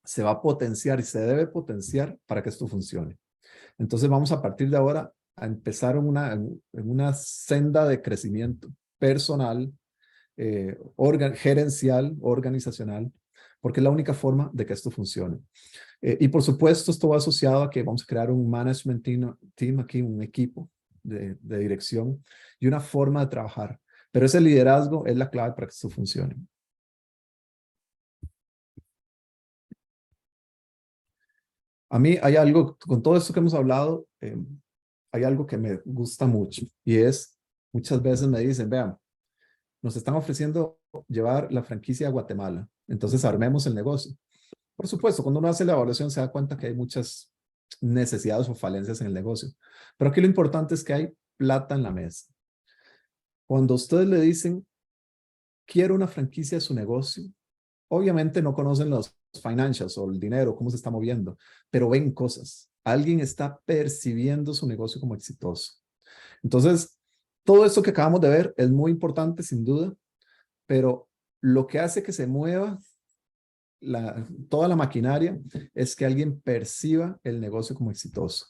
se va a potenciar y se debe potenciar para que esto funcione. Entonces vamos a partir de ahora a empezar en una senda de crecimiento personal, gerencial, organizacional, porque es la única forma de que esto funcione. Y por supuesto, esto va asociado a que vamos a crear un management team aquí, un equipo de dirección y una forma de trabajar. Pero ese liderazgo es la clave para que esto funcione. A mí hay algo, con todo esto que hemos hablado, hay algo que me gusta mucho y es, muchas veces me dicen, vean, nos están ofreciendo llevar la franquicia a Guatemala, entonces armemos el negocio. Por supuesto, cuando uno hace la evaluación se da cuenta que hay muchas necesidades o falencias en el negocio, pero aquí lo importante es que hay plata en la mesa. Cuando ustedes le dicen, quiero una franquicia de su negocio, obviamente no conocen los financials o el dinero, cómo se está moviendo, pero ven cosas. Alguien está percibiendo su negocio como exitoso. Entonces, todo esto que acabamos de ver es muy importante, sin duda, pero lo que hace que se mueva toda la maquinaria es que alguien perciba el negocio como exitoso.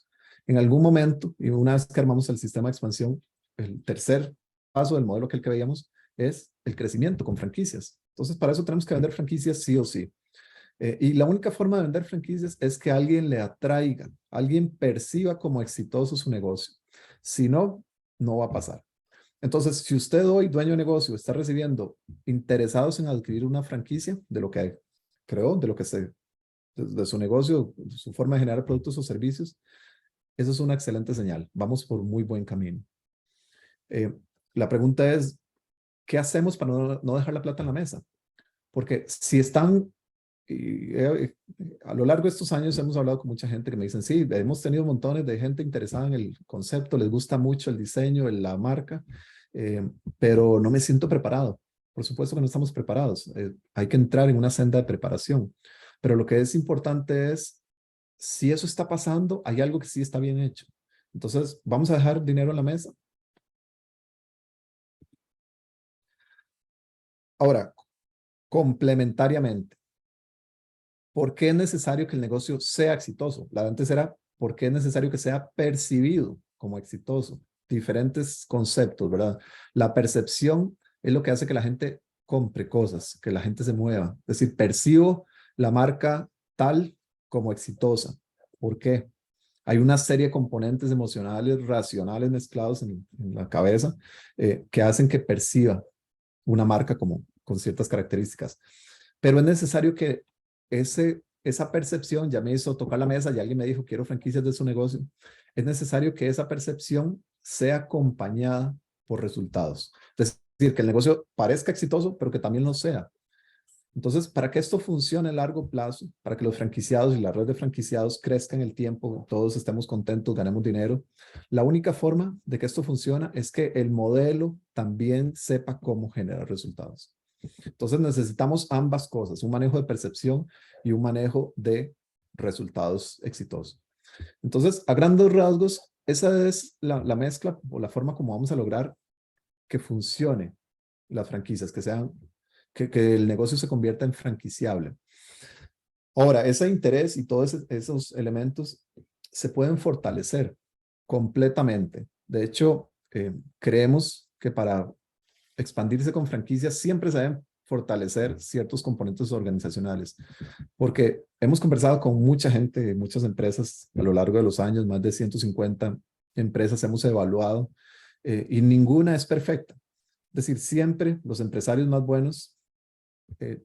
En algún momento, y una vez que armamos el sistema de expansión, el tercer paso del modelo que veíamos es el crecimiento con franquicias. Entonces, para eso tenemos que vender franquicias sí o sí. Y la única forma de vender franquicias es que alguien le atraiga, alguien perciba como exitoso su negocio. Si no, no va a pasar. Entonces, si usted hoy, dueño de negocio, está recibiendo interesados en adquirir una franquicia de lo que creó, de su negocio, de su forma de generar productos o servicios, eso es una excelente señal. Vamos por muy buen camino. La pregunta es, ¿qué hacemos para no dejar la plata en la mesa? Porque si están, a lo largo de estos años hemos hablado con mucha gente que me dicen, sí, hemos tenido montones de gente interesada en el concepto, les gusta mucho el diseño, la marca, pero no me siento preparado. Por supuesto que no estamos preparados. Hay que entrar en una senda de preparación. Pero lo que es importante es, si eso está pasando, hay algo que sí está bien hecho. Entonces, vamos a dejar dinero en la mesa. Ahora, complementariamente, ¿por qué es necesario que el negocio sea exitoso? La antes era, ¿por qué es necesario que sea percibido como exitoso? Diferentes conceptos, ¿verdad? La percepción es lo que hace que la gente compre cosas, que la gente se mueva. Es decir, percibo la marca tal como exitosa. ¿Por qué? Hay una serie de componentes emocionales, racionales mezclados en la cabeza que hacen que perciba una marca como con ciertas características. Pero es necesario que esa percepción, ya me hizo tocar la mesa y alguien me dijo, quiero franquicias de su negocio, es necesario que esa percepción sea acompañada por resultados. Es decir, que el negocio parezca exitoso, pero que también lo sea. Entonces, para que esto funcione a largo plazo, para que los franquiciados y la red de franquiciados crezcan en el tiempo, todos estemos contentos, ganemos dinero, la única forma de que esto funcione es que el modelo también sepa cómo generar resultados. Entonces, necesitamos ambas cosas, un manejo de percepción y un manejo de resultados exitosos. Entonces, a grandes rasgos, esa es la mezcla o la forma como vamos a lograr que funcione las franquicias, que el negocio se convierta en franquiciable. Ahora, ese interés y todos esos elementos se pueden fortalecer completamente. De hecho, creemos que para expandirse con franquicias siempre se deben fortalecer ciertos componentes organizacionales, porque hemos conversado con mucha gente, muchas empresas a lo largo de los años, más de 150 empresas hemos evaluado, y ninguna es perfecta. Es decir, siempre los empresarios más buenos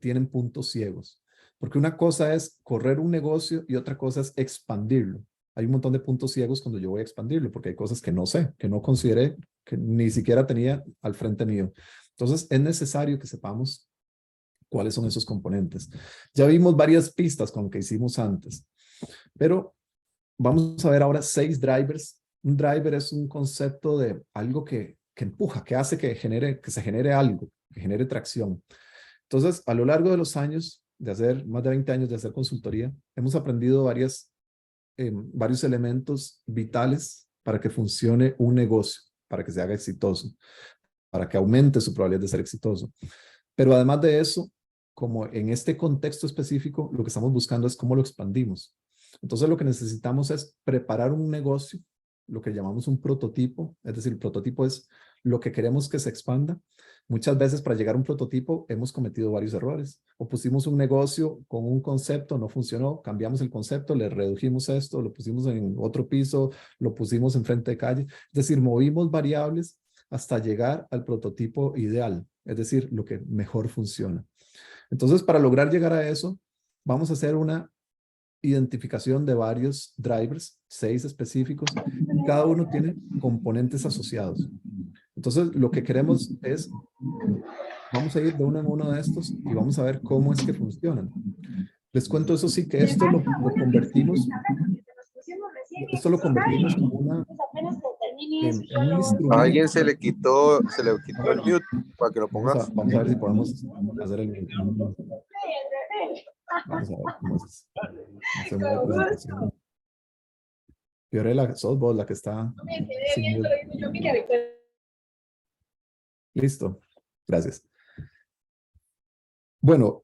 tienen puntos ciegos, porque una cosa es correr un negocio y otra cosa es expandirlo. Hay un montón de puntos ciegos cuando yo voy a expandirlo, porque hay cosas que no sé, que no consideré, que ni siquiera tenía al frente mío. Entonces, es necesario que sepamos cuáles son esos componentes. Ya vimos varias pistas con lo que hicimos antes, pero vamos a ver ahora 6 drivers. Un driver es un concepto de algo que empuja, que hace que se genere algo, que genere tracción. Entonces, a lo largo de los años, más de 20 años de hacer consultoría, hemos aprendido varios elementos vitales para que funcione un negocio, para que se haga exitoso, para que aumente su probabilidad de ser exitoso. Pero además de eso, como en este contexto específico, lo que estamos buscando es cómo lo expandimos. Entonces, lo que necesitamos es preparar un negocio, lo que llamamos un prototipo, es decir, el prototipo es lo que queremos que se expanda. Muchas veces para llegar a un prototipo hemos cometido varios errores. O pusimos un negocio con un concepto, no funcionó, cambiamos el concepto, le redujimos esto, lo pusimos en otro piso, lo pusimos en frente de calle. Es decir, movimos variables hasta llegar al prototipo ideal, es decir, lo que mejor funciona. Entonces, para lograr llegar a eso, vamos a hacer una identificación de varios drivers, 6 específicos, y cada uno tiene componentes asociados. Entonces, lo que queremos es, vamos a ir de uno en uno de estos y vamos a ver cómo es que funcionan. Les cuento eso sí, que esto lo convertimos en un A alguien instrumento. se le quitó el mute para que lo pongas. Vamos a ver si podemos hacer el mute. Vamos a ver cómo se mueve la presentación. Fiorella, sos vos la que está sin mute. Listo, gracias. Bueno,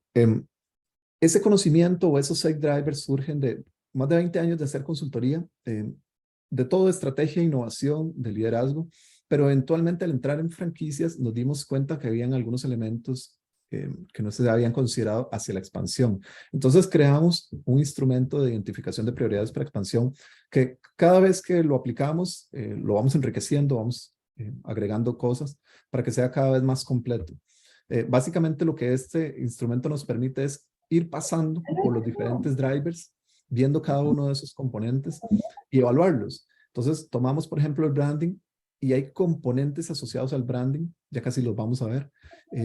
ese conocimiento o esos 6 drivers surgen de más de 20 años de hacer consultoría, de todo, estrategia, innovación, de liderazgo, pero eventualmente al entrar en franquicias nos dimos cuenta que habían algunos elementos que no se habían considerado hacia la expansión. Entonces creamos un instrumento de identificación de prioridades para expansión que cada vez que lo aplicamos, lo vamos enriqueciendo, vamos agregando cosas para que sea cada vez más completo. Básicamente lo que este instrumento nos permite es ir pasando por los diferentes drivers, viendo cada uno de esos componentes y evaluarlos. Entonces, tomamos, por ejemplo, el branding y hay componentes asociados al branding, ya casi los vamos a ver.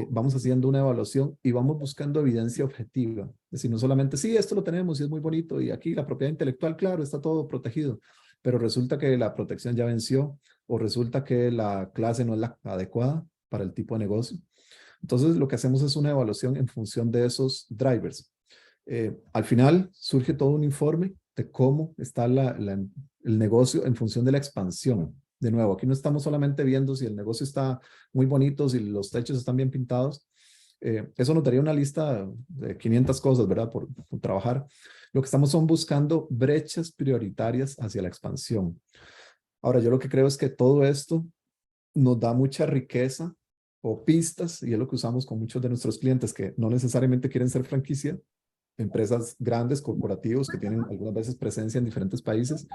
Vamos haciendo una evaluación y vamos buscando evidencia objetiva. Es decir, no solamente, sí, esto lo tenemos y es muy bonito y aquí la propiedad intelectual, claro, está todo protegido, pero resulta que la protección ya venció o resulta que la clase no es la adecuada para el tipo de negocio. Entonces, lo que hacemos es una evaluación en función de esos drivers. Al final surge todo un informe de cómo está el negocio en función de la expansión. De nuevo, aquí no estamos solamente viendo si el negocio está muy bonito, si los techos están bien pintados. Eso nos daría una lista de 500 cosas, ¿verdad? Por trabajar. Lo que estamos son buscando brechas prioritarias hacia la expansión. Ahora, yo lo que creo es que todo esto nos da mucha riqueza o pistas, y es lo que usamos con muchos de nuestros clientes que no necesariamente quieren ser franquicia, empresas grandes, corporativos, que tienen algunas veces presencia en diferentes países,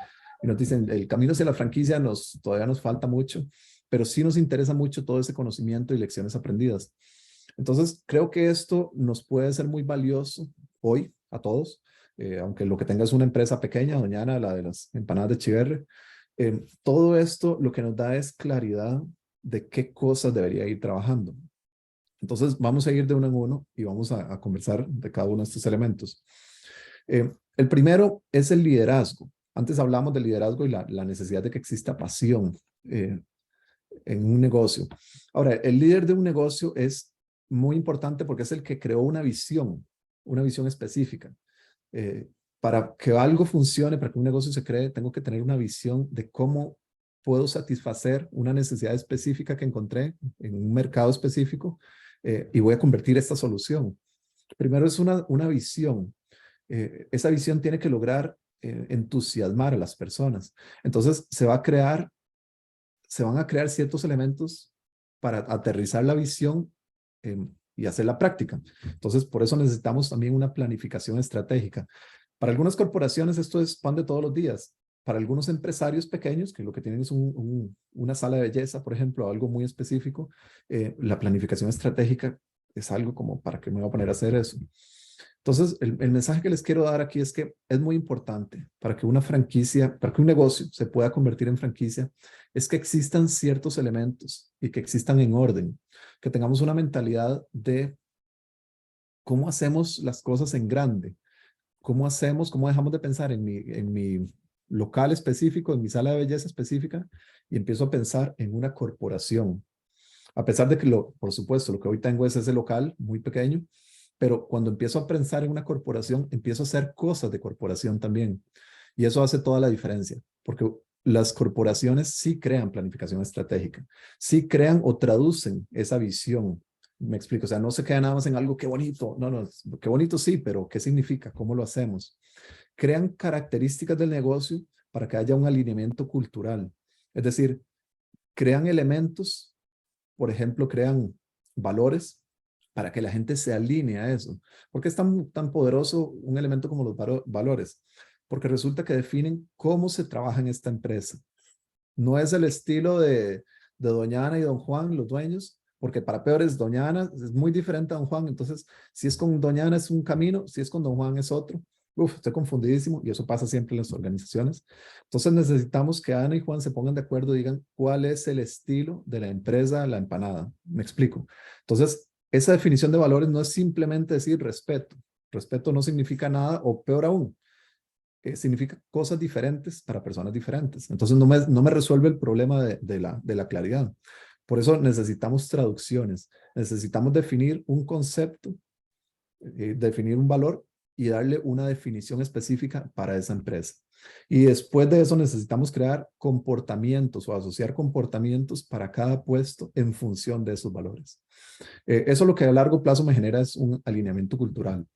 y nos dicen, el camino hacia la franquicia todavía nos falta mucho, pero sí nos interesa mucho todo ese conocimiento y lecciones aprendidas. Entonces, creo que esto nos puede ser muy valioso hoy a todos, aunque lo que tenga es una empresa pequeña, doña Ana, la de las empanadas de Chiverre. Todo esto lo que nos da es claridad de qué cosas debería ir trabajando. Entonces, vamos a ir de uno en uno y vamos a conversar de cada uno de estos elementos. El primero es el liderazgo. Antes hablamos del liderazgo y la necesidad de que exista pasión en un negocio. Ahora, el líder de un negocio es muy importante porque es el que creó una visión específica. Para que algo funcione, para que un negocio se cree, tengo que tener una visión de cómo puedo satisfacer una necesidad específica que encontré en un mercado específico y voy a convertir esta solución. Primero es una visión. Esa visión tiene que lograr entusiasmar a las personas. Entonces se van a crear ciertos elementos para aterrizar la visión y hacer la práctica. Entonces, por eso necesitamos también una planificación estratégica. Para algunas corporaciones esto es pan de todos los días. Para algunos empresarios pequeños, que lo que tienen es una sala de belleza, por ejemplo, algo muy específico, la planificación estratégica es algo como, ¿para qué me voy a poner a hacer eso? Entonces, el mensaje que les quiero dar aquí es que es muy importante para que una franquicia, para que un negocio se pueda convertir en franquicia, es que existan ciertos elementos y que existan en orden, que tengamos una mentalidad de cómo hacemos las cosas en grande, cómo dejamos de pensar en mi local específico, en mi sala de belleza específica, y empiezo a pensar en una corporación. A pesar de que, por supuesto, lo que hoy tengo es ese local muy pequeño, pero cuando empiezo a pensar en una corporación, empiezo a hacer cosas de corporación también. Y eso hace toda la diferencia, porque las corporaciones sí crean planificación estratégica, sí crean o traducen esa visión. Me explico, o sea, no se queda nada más en algo, qué bonito, no, no, qué bonito sí, pero ¿qué significa? ¿Cómo lo hacemos? Crean características del negocio para que haya un alineamiento cultural. Es decir, crean elementos, por ejemplo, crean valores para que la gente se alinee a eso. ¿Por qué es tan poderoso un elemento como los valores? Porque resulta que definen cómo se trabaja en esta empresa. No es el estilo de Doña Ana y Don Juan, los dueños, porque para peores, Doña Ana es muy diferente a Don Juan. Entonces, si es con Doña Ana es un camino, si es con Don Juan es otro. Uf, estoy confundidísimo y eso pasa siempre en las organizaciones. Entonces necesitamos que Ana y Juan se pongan de acuerdo y digan cuál es el estilo de la empresa, la empanada. Me explico. Entonces, esa definición de valores no es simplemente decir respeto. Respeto no significa nada o peor aún, significa cosas diferentes para personas diferentes. Entonces no me resuelve el problema de la claridad. Por eso necesitamos traducciones, necesitamos definir un concepto, definir un valor y darle una definición específica para esa empresa. Y después de eso necesitamos crear comportamientos o asociar comportamientos para cada puesto en función de esos valores. Eso lo que a largo plazo me genera es un alineamiento cultural.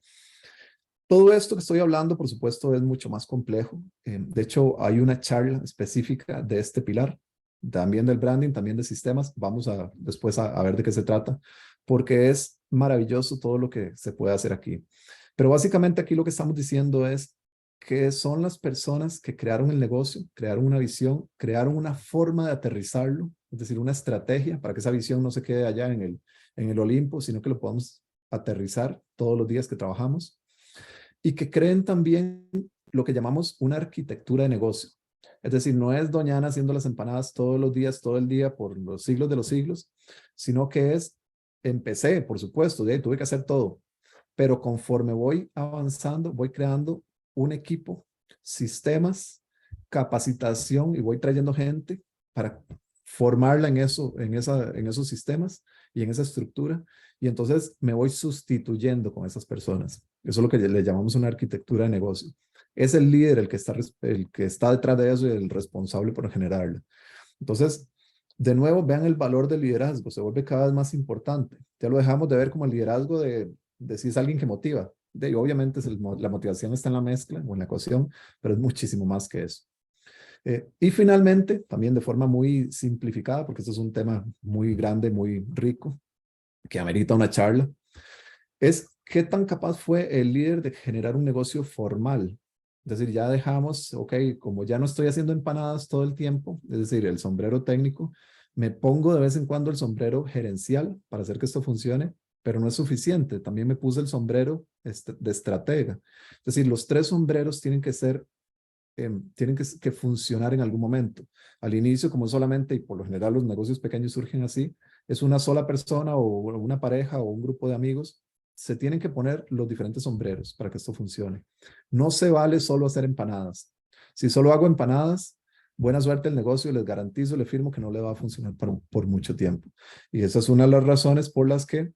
Todo esto que estoy hablando, por supuesto, es mucho más complejo. De hecho, hay una charla específica de este pilar, también del branding, también de sistemas. Vamos después a ver de qué se trata, porque es maravilloso todo lo que se puede hacer aquí. Pero básicamente aquí lo que estamos diciendo es que son las personas que crearon el negocio, crearon una visión, crearon una forma de aterrizarlo, es decir, una estrategia para que esa visión no se quede allá en el Olimpo, sino que lo podamos aterrizar todos los días que trabajamos y que creen también lo que llamamos una arquitectura de negocio. Es decir, no es Doña Ana haciendo las empanadas todos los días, todo el día, por los siglos de los siglos, sino que empecé, por supuesto, de ahí tuve que hacer todo, pero conforme voy avanzando, voy creando un equipo, sistemas, capacitación y voy trayendo gente para formarla en esos sistemas y en esa estructura. Y entonces me voy sustituyendo con esas personas. Eso es lo que le llamamos una arquitectura de negocio. Es el líder el que está detrás de eso y el responsable por generarla. Entonces, de nuevo, vean el valor del liderazgo. Se vuelve cada vez más importante. Ya lo dejamos de ver como el liderazgo de si es alguien que motiva. Obviamente la motivación está en la mezcla o en la ecuación, pero es muchísimo más que eso. Y finalmente, también de forma muy simplificada, porque esto es un tema muy grande, muy rico, que amerita una charla, es qué tan capaz fue el líder de generar un negocio formal. Es decir, ya dejamos, ok, como ya no estoy haciendo empanadas todo el tiempo, es decir, el sombrero técnico, me pongo de vez en cuando el sombrero gerencial para hacer que esto funcione, pero no es suficiente. También me puse el sombrero de estratega. Es decir, los tres sombreros tienen que funcionar en algún momento. Al inicio, como solamente, y por lo general los negocios pequeños surgen así, es una sola persona o una pareja o un grupo de amigos, se tienen que poner los diferentes sombreros para que esto funcione. No se vale solo hacer empanadas. Si solo hago empanadas, buena suerte el negocio, les garantizo, le firmo que no le va a funcionar por mucho tiempo. Y esa es una de las razones por las que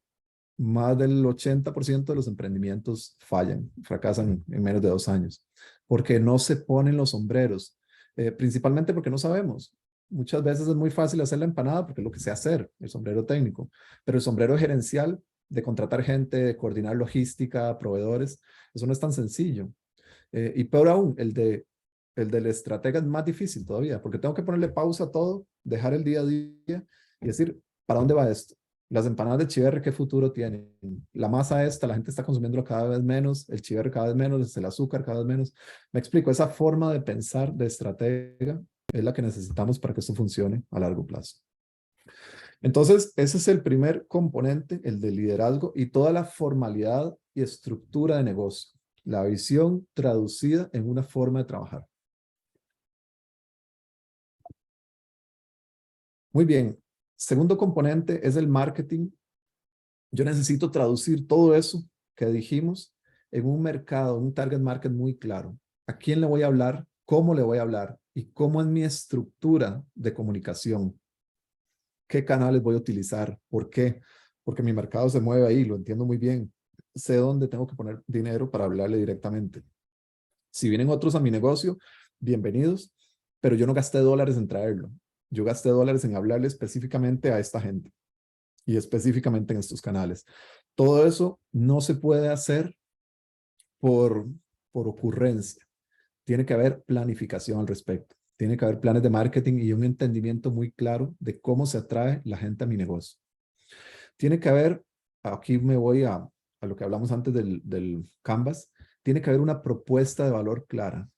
más del 80% de los emprendimientos fallan, fracasan en menos de 2 años, porque no se ponen los sombreros, principalmente porque no sabemos. Muchas veces es muy fácil hacer la empanada porque es lo que sé hacer, el sombrero técnico, pero el sombrero gerencial de contratar gente, de coordinar logística, proveedores, eso no es tan sencillo. Y peor aún, el del estratega es más difícil todavía, porque tengo que ponerle pausa a todo, dejar el día a día y decir, ¿para dónde va esto? Las empanadas de chiverre, ¿qué futuro tienen? La masa esta, la gente está consumiéndolo cada vez menos, el chiverre cada vez menos, el azúcar cada vez menos. Me explico, esa forma de pensar de estratega es la que necesitamos para que esto funcione a largo plazo. Entonces, ese es el primer componente, el de liderazgo y toda la formalidad y estructura de negocio. La visión traducida en una forma de trabajar. Muy bien. Segundo componente es el marketing. Yo necesito traducir todo eso que dijimos en un mercado, un target market muy claro. ¿A quién le voy a hablar? ¿Cómo le voy a hablar? ¿Y cómo es mi estructura de comunicación? ¿Qué canales voy a utilizar? ¿Por qué? Porque mi mercado se mueve ahí, lo entiendo muy bien. Sé dónde tengo que poner dinero para hablarle directamente. Si vienen otros a mi negocio, bienvenidos, pero yo no gasté dólares en traerlo. Yo gasté dólares en hablarle específicamente a esta gente y específicamente en estos canales. Todo eso no se puede hacer por, por ocurrencia. Tiene que haber planificación al respecto. Tiene que haber planes de marketing y un entendimiento muy claro de cómo se atrae la gente a mi negocio. Tiene que haber, aquí me voy a lo que hablamos antes del Canvas, tiene que haber una propuesta de valor clara.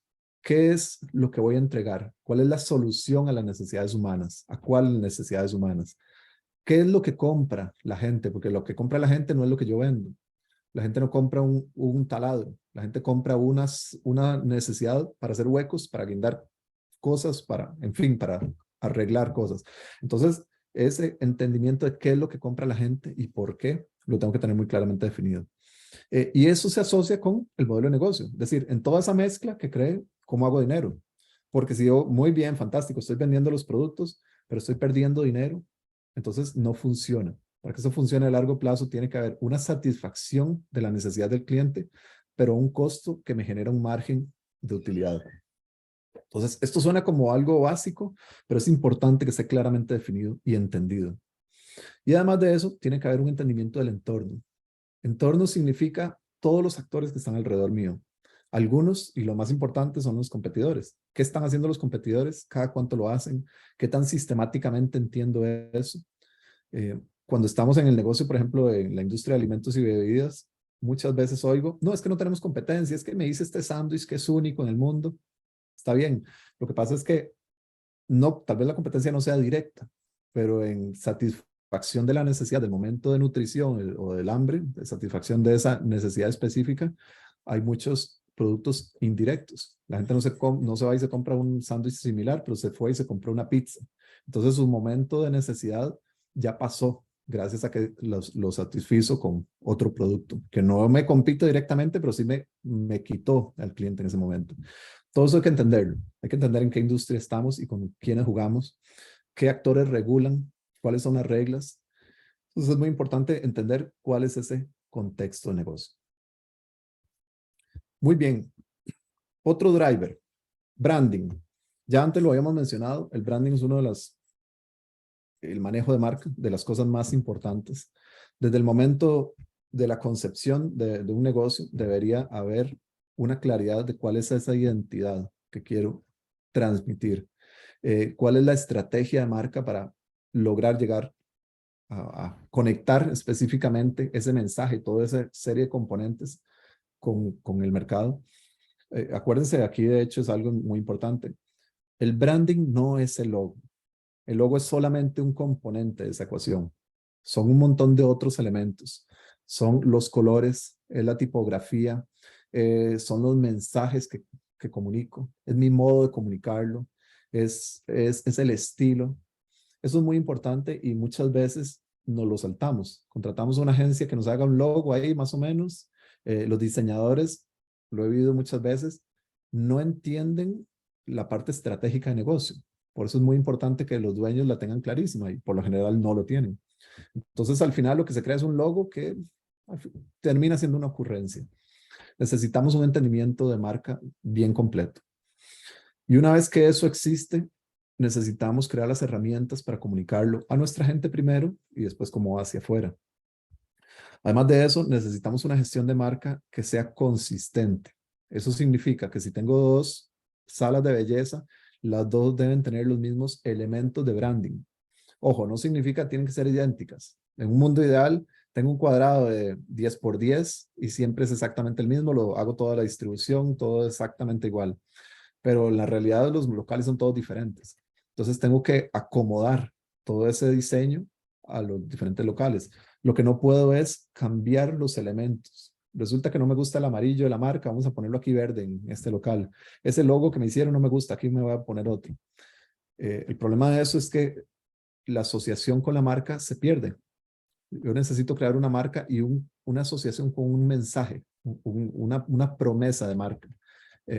¿Qué es lo que voy a entregar? ¿Cuál es la solución a las necesidades humanas? ¿A cuáles necesidades humanas? ¿Qué es lo que compra la gente? Porque lo que compra la gente no es lo que yo vendo. La gente no compra un taladro. La gente compra una necesidad para hacer huecos, para guindar cosas, para, en fin, para arreglar cosas. Entonces, ese entendimiento de qué es lo que compra la gente y por qué, lo tengo que tener muy claramente definido. Y eso se asocia con el modelo de negocio. Es decir, en toda esa mezcla que cree, ¿cómo hago dinero? Porque si yo, muy bien, fantástico, estoy vendiendo los productos, pero estoy perdiendo dinero, entonces no funciona. Para que eso funcione a largo plazo, tiene que haber una satisfacción de la necesidad del cliente, pero un costo que me genera un margen de utilidad. Entonces, esto suena como algo básico, pero es importante que esté claramente definido y entendido. Y además de eso, tiene que haber un entendimiento del entorno. Entorno significa todos los actores que están alrededor mío. Algunos, y lo más importante, son los competidores. ¿Qué están haciendo los competidores? ¿Cada cuánto lo hacen? ¿Qué tan sistemáticamente entiendo eso? Cuando estamos en el negocio, por ejemplo, en la industria de alimentos y bebidas, muchas veces oigo, no, es que no tenemos competencia, es que me hice este sándwich que es único en el mundo. Está bien. Lo que pasa es que no, tal vez la competencia no sea directa, pero en satisfacción de la necesidad del momento de nutrición o del hambre, de satisfacción de esa necesidad específica, hay muchos productos indirectos. La gente no se va y se compra un sándwich similar, pero se fue y se compró una pizza. Entonces su momento de necesidad ya pasó gracias a que lo satisfizo con otro producto, que no me compite directamente, pero sí me quitó al cliente en ese momento. Todo eso hay que entenderlo. Hay que entender en qué industria estamos y con quiénes jugamos, qué actores regulan, cuáles son las reglas. Entonces es muy importante entender cuál es ese contexto de negocio. Muy bien. Otro driver, branding. Ya antes lo habíamos mencionado, el branding es uno de el manejo de marca, de las cosas más importantes. Desde el momento de la concepción de un negocio, debería haber una claridad de cuál es esa identidad que quiero transmitir. ¿Cuál es la estrategia de marca para lograr llegar a conectar específicamente ese mensaje, toda esa serie de componentes con el mercado? Acuérdense, aquí de hecho es algo muy importante. El branding no es el logo. El logo es solamente un componente de esa ecuación. Son un montón de otros elementos. Son los colores, es la tipografía, son los mensajes que comunico, es mi modo de comunicarlo, es el estilo. Eso es muy importante y muchas veces nos lo saltamos. Contratamos a una agencia que nos haga un logo ahí más o menos. Los diseñadores, lo he vivido muchas veces, no entienden la parte estratégica de negocio. Por eso es muy importante que los dueños la tengan clarísima y por lo general no lo tienen. Entonces al final lo que se crea es un logo que termina siendo una ocurrencia. Necesitamos un entendimiento de marca bien completo. Y una vez que eso existe, necesitamos crear las herramientas para comunicarlo a nuestra gente primero y después como hacia afuera. Además de eso, necesitamos una gestión de marca que sea consistente. Eso significa que si tengo dos salas de belleza, las dos deben tener los mismos elementos de branding. Ojo, no significa que tienen que ser idénticas. En un mundo ideal, tengo un cuadrado de 10 por 10 y siempre es exactamente el mismo, lo hago toda la distribución, todo exactamente igual. Pero en la realidad los locales son todos diferentes. Entonces tengo que acomodar todo ese diseño a los diferentes locales. Lo que no puedo es cambiar los elementos. Resulta que no me gusta el amarillo de la marca, vamos a ponerlo aquí verde en este local. Ese logo que me hicieron no me gusta, aquí me voy a poner otro. El problema de eso es que la asociación con la marca se pierde. Yo necesito crear una marca y una asociación con un mensaje, una promesa de marca.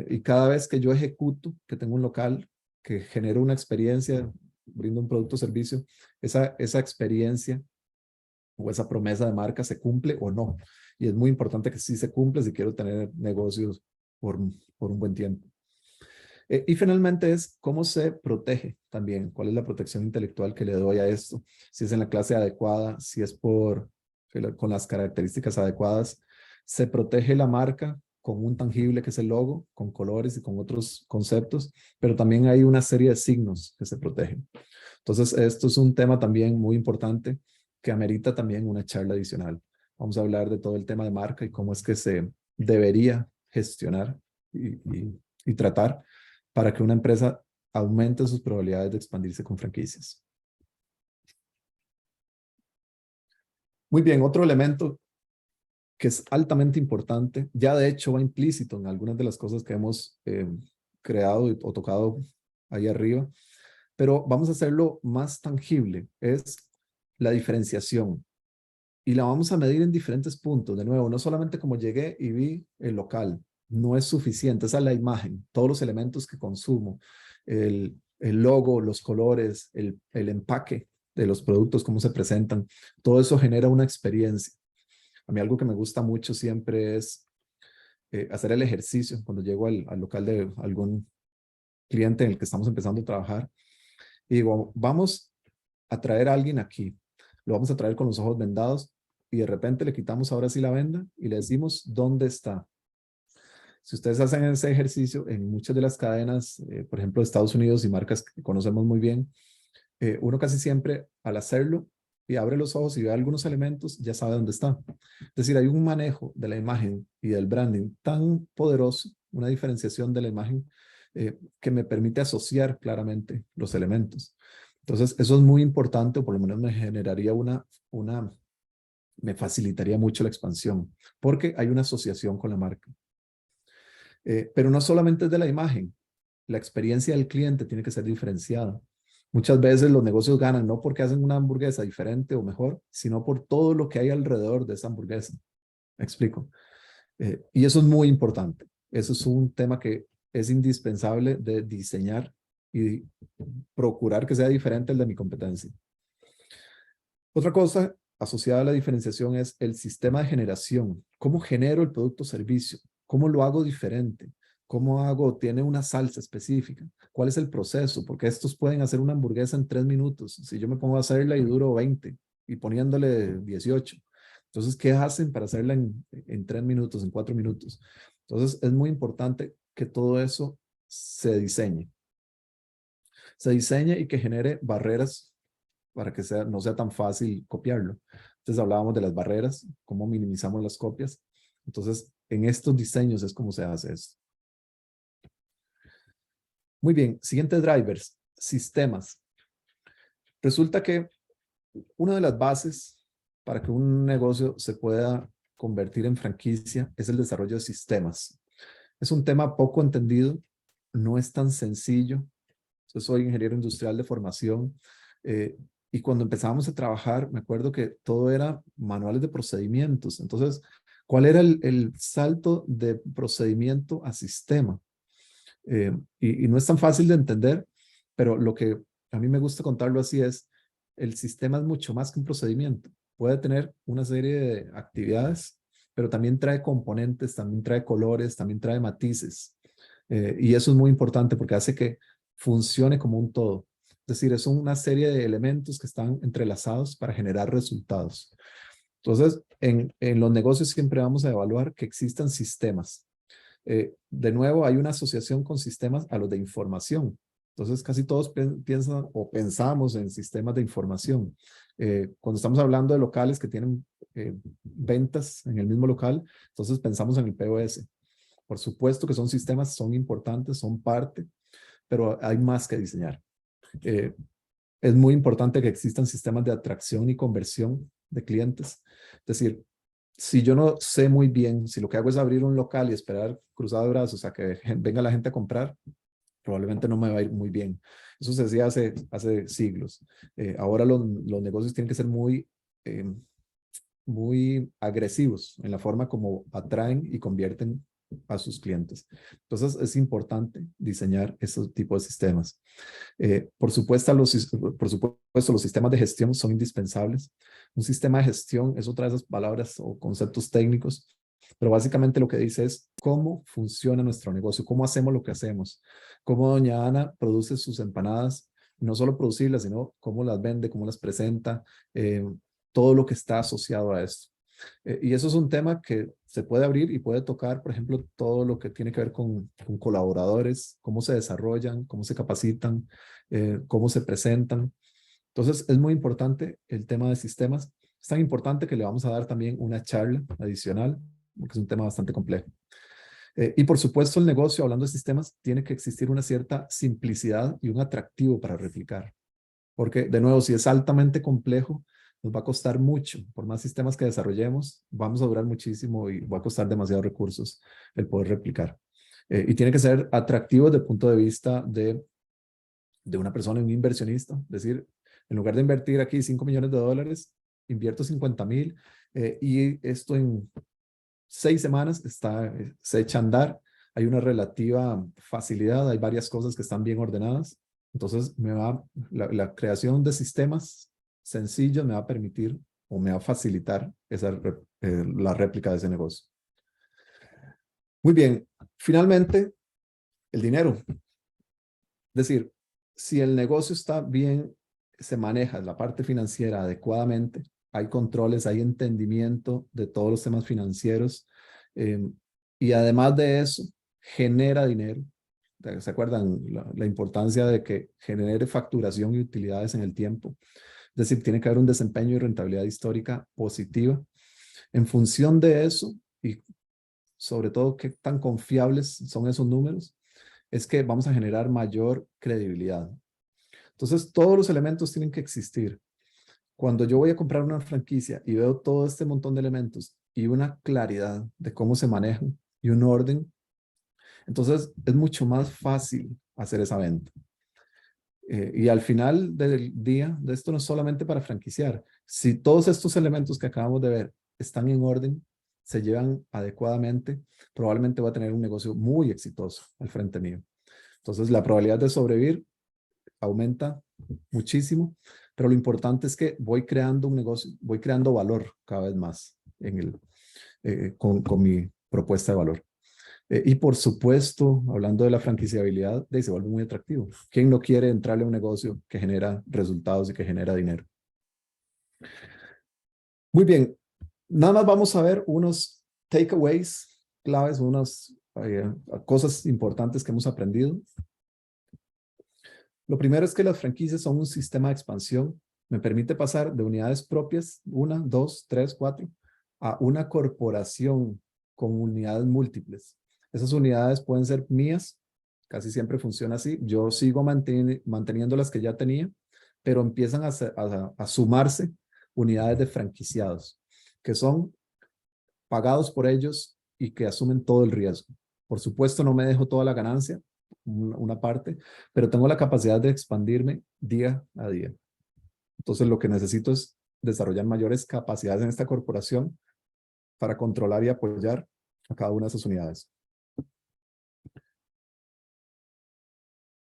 Y cada vez que yo ejecuto, que tengo un local, que genero una experiencia, brindo un producto o servicio, esa experiencia o esa promesa de marca se cumple o no. Y es muy importante que sí se cumpla si quiero tener negocios por un buen tiempo. Y finalmente es cómo se protege también, cuál es la protección intelectual que le doy a esto, si es en la clase adecuada, si es con las características adecuadas, se protege la marca con un tangible que es el logo, con colores y con otros conceptos, pero también hay una serie de signos que se protegen. Entonces, esto es un tema también muy importante que amerita también una charla adicional. Vamos a hablar de todo el tema de marca y cómo es que se debería gestionar y tratar para que una empresa aumente sus probabilidades de expandirse con franquicias. Muy bien, otro elemento que es altamente importante, ya de hecho va implícito en algunas de las cosas que hemos creado o tocado ahí arriba, pero vamos a hacerlo más tangible, es la diferenciación. Y la vamos a medir en diferentes puntos. De nuevo, no solamente como llegué y vi el local, no es suficiente, esa es la imagen, todos los elementos que consumo, el logo, los colores, el empaque de los productos, cómo se presentan, todo eso genera una experiencia. A mí algo que me gusta mucho siempre es hacer el ejercicio cuando llego al local de algún cliente en el que estamos empezando a trabajar y digo, vamos a traer a alguien aquí, lo vamos a traer con los ojos vendados y de repente le quitamos ahora sí la venda y le decimos dónde está. Si ustedes hacen ese ejercicio en muchas de las cadenas, por ejemplo, de Estados Unidos y marcas que conocemos muy bien, uno casi siempre al hacerlo y abre los ojos y ve algunos elementos, ya sabe dónde está. Es decir, hay un manejo de la imagen y del branding tan poderoso, una diferenciación de la imagen que me permite asociar claramente los elementos. Entonces, eso es muy importante, o por lo menos me generaría me facilitaría mucho la expansión, porque hay una asociación con la marca. Pero no solamente es de la imagen, la experiencia del cliente tiene que ser diferenciada. Muchas veces los negocios ganan no porque hacen una hamburguesa diferente o mejor, sino por todo lo que hay alrededor de esa hamburguesa. ¿Me explico? Y eso es muy importante. Eso es un tema que es indispensable de diseñar y procurar que sea diferente al de mi competencia. Otra cosa asociada a la diferenciación es el sistema de generación. ¿Cómo genero el producto o servicio? ¿Cómo lo hago diferente? ¿Cómo hago? ¿Tiene una salsa específica? ¿Cuál es el proceso? Porque estos pueden hacer una hamburguesa en 3 minutos. Si yo me pongo a hacerla y duro 20 y poniéndole 18. Entonces, ¿qué hacen para hacerla en 3 minutos, en 4 minutos? Entonces, es muy importante que todo eso se diseñe. Se diseñe y que genere barreras para que no sea tan fácil copiarlo. Entonces hablábamos de las barreras, cómo minimizamos las copias. Entonces, en estos diseños es como se hace esto. Muy bien, siguientes drivers, sistemas. Resulta que una de las bases para que un negocio se pueda convertir en franquicia es el desarrollo de sistemas. Es un tema poco entendido, no es tan sencillo. Yo soy ingeniero industrial de formación y cuando empezábamos a trabajar, me acuerdo que todo era manuales de procedimientos. Entonces, ¿cuál era el salto de procedimiento a sistema? Y no es tan fácil de entender, pero lo que a mí me gusta contarlo así es, el sistema es mucho más que un procedimiento. Puede tener una serie de actividades, pero también trae componentes, también trae colores, también trae matices. Y eso es muy importante porque hace que funcione como un todo. Es decir, es una serie de elementos que están entrelazados para generar resultados. Entonces, en los negocios siempre vamos a evaluar que existan sistemas. De nuevo, hay una asociación con sistemas a los de información. Entonces, casi todos piensan o pensamos en sistemas de información. Cuando estamos hablando de locales que tienen ventas en el mismo local, entonces pensamos en el POS. Por supuesto que son sistemas, son importantes, son parte, pero hay más que diseñar. Es muy importante que existan sistemas de atracción y conversión de clientes. Es decir, si yo no sé muy bien, si lo que hago es abrir un local y esperar cruzado de brazos a que venga la gente a comprar, probablemente no me va a ir muy bien. Eso se hacía hace siglos. Ahora los negocios tienen que ser muy agresivos en la forma como atraen y convierten a sus clientes. Entonces es importante diseñar esos tipos de sistemas. Por supuesto, los sistemas de gestión son indispensables. Un sistema de gestión es otra de esas palabras o conceptos técnicos, pero básicamente lo que dice es cómo funciona nuestro negocio, cómo hacemos lo que hacemos, cómo doña Ana produce sus empanadas, no solo producirlas, sino cómo las vende, cómo las presenta, todo lo que está asociado a esto. Y eso es un tema que se puede abrir y puede tocar, por ejemplo, todo lo que tiene que ver con colaboradores, cómo se desarrollan, cómo se capacitan, cómo se presentan. Entonces, es muy importante el tema de sistemas. Es tan importante que le vamos a dar también una charla adicional, porque es un tema bastante complejo. Y por supuesto, el negocio, hablando de sistemas, tiene que existir una cierta simplicidad y un atractivo para replicar. Porque, de nuevo, si es altamente complejo, nos va a costar mucho. Por más sistemas que desarrollemos, vamos a durar muchísimo y va a costar demasiados recursos el poder replicar. Y tiene que ser atractivo desde el punto de vista de una persona, un inversionista. Es decir, en lugar de invertir aquí $5 millones, invierto 50,000 y esto en 6 semanas se echa a andar. Hay una relativa facilidad, hay varias cosas que están bien ordenadas. Entonces, la creación de sistemas sencillos me va a permitir o me va a facilitar la réplica de ese negocio. Muy bien, finalmente, el dinero. Es decir, si el negocio está bien, se maneja la parte financiera adecuadamente, hay controles, hay entendimiento de todos los temas financieros y además de eso, genera dinero. ¿Se acuerdan la importancia de que genere facturación y utilidades en el tiempo? Es decir, tiene que haber un desempeño y rentabilidad histórica positiva. En función de eso, y sobre todo qué tan confiables son esos números, es que vamos a generar mayor credibilidad. Entonces, todos los elementos tienen que existir. Cuando yo voy a comprar una franquicia y veo todo este montón de elementos y una claridad de cómo se manejan y un orden, entonces es mucho más fácil hacer esa venta. Y al final del día, de esto no es solamente para franquiciar. Si todos estos elementos que acabamos de ver están en orden, se llevan adecuadamente, probablemente voy a tener un negocio muy exitoso al frente mío. Entonces, la probabilidad de sobrevivir aumenta muchísimo, pero lo importante es que voy creando un negocio, voy creando valor cada vez más con mi propuesta de valor. Y por supuesto, hablando de la franquiciabilidad, se vuelve muy atractivo. ¿Quién no quiere entrarle a un negocio que genera resultados y que genera dinero? Muy bien, nada más vamos a ver unos takeaways, claves, unas cosas importantes que hemos aprendido. Lo primero es que las franquicias son un sistema de expansión. Me permite pasar de unidades propias, 1, 2, 3, 4, a una corporación con unidades múltiples. Esas unidades pueden ser mías, casi siempre funciona así. Yo sigo manteniendo las que ya tenía, pero empiezan a sumarse unidades de franquiciados, que son pagados por ellos y que asumen todo el riesgo. Por supuesto, no me dejo toda la ganancia, una parte, pero tengo la capacidad de expandirme día a día. Entonces, lo que necesito es desarrollar mayores capacidades en esta corporación para controlar y apoyar a cada una de esas unidades.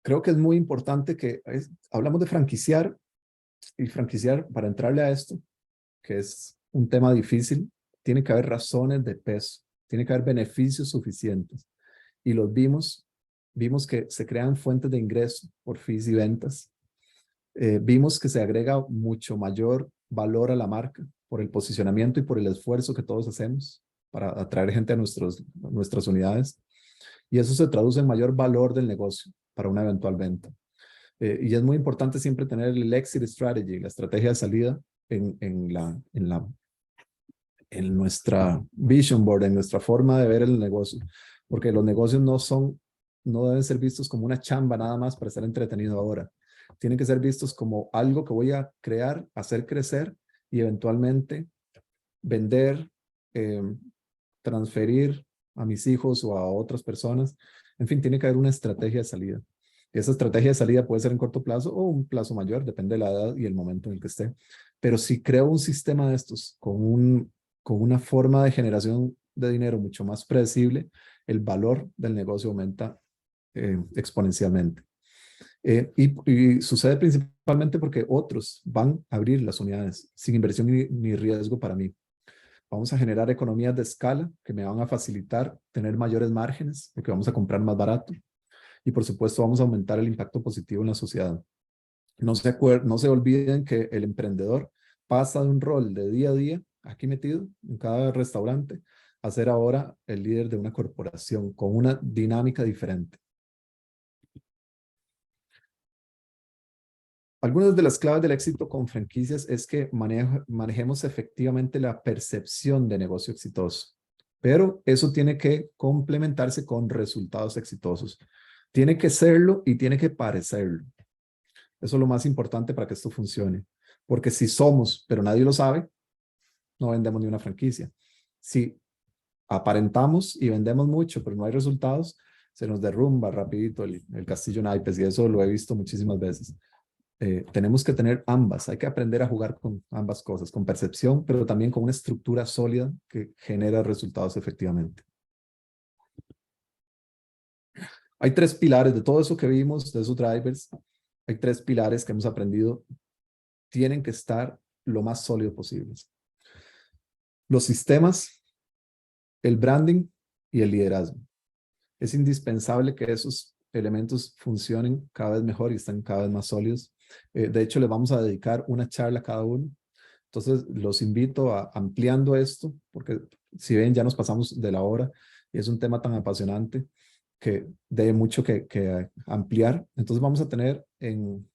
Creo que es muy importante que hablamos de franquiciar y franquiciar para entrarle a esto, que es un tema difícil, tiene que haber razones de peso, tiene que haber beneficios suficientes. Y los vimos que se crean fuentes de ingreso por fees y ventas. Vimos que se agrega mucho mayor valor a la marca por el posicionamiento y por el esfuerzo que todos hacemos para atraer gente a nuestras unidades. y eso se traduce en mayor valor del negocio para una eventual venta. Y es muy importante siempre tener el exit strategy, la estrategia de salida en nuestra vision board, en nuestra forma de ver el negocio, porque los negocios no deben ser vistos como una chamba nada más para estar entretenido ahora. Tienen que ser vistos como algo que voy a crear, hacer crecer y eventualmente vender, transferir a mis hijos o a otras personas. En fin, tiene que haber una estrategia de salida. Esa estrategia de salida puede ser en corto plazo o un plazo mayor, depende de la edad y el momento en el que esté. Pero si creo un sistema de estos con una forma de generación de dinero mucho más predecible, el valor del negocio aumenta exponencialmente. Y sucede principalmente porque otros van a abrir las unidades sin inversión ni riesgo para mí. Vamos a generar economías de escala que me van a facilitar tener mayores márgenes porque vamos a comprar más barato. Y por supuesto vamos a aumentar el impacto positivo en la sociedad. No se olviden que el emprendedor pasa de un rol de día a día, aquí metido en cada restaurante, a ser ahora el líder de una corporación con una dinámica diferente. Algunas de las claves del éxito con franquicias es que manejemos efectivamente la percepción de negocio exitoso, pero eso tiene que complementarse con resultados exitosos. Tiene que serlo y tiene que parecerlo. Eso es lo más importante para que esto funcione. Porque si somos, pero nadie lo sabe, no vendemos ni una franquicia. Si aparentamos y vendemos mucho, pero no hay resultados, se nos derrumba rapidito el castillo naipes, y eso lo he visto muchísimas veces. Tenemos que tener ambas, hay que aprender a jugar con ambas cosas, con percepción, pero también con una estructura sólida que genera resultados efectivamente. Hay tres pilares de todo eso que vimos, de esos drivers, hay tres pilares que hemos aprendido, tienen que estar lo más sólido posible. Los sistemas, el branding y el liderazgo. Es indispensable que esos elementos funcionen cada vez mejor y estén cada vez más sólidos. De hecho, les vamos a dedicar una charla a cada uno. Entonces, los invito a ampliando esto, porque si ven, ya nos pasamos de la hora y es un tema tan apasionante que debe mucho que ampliar. Entonces, vamos a tener en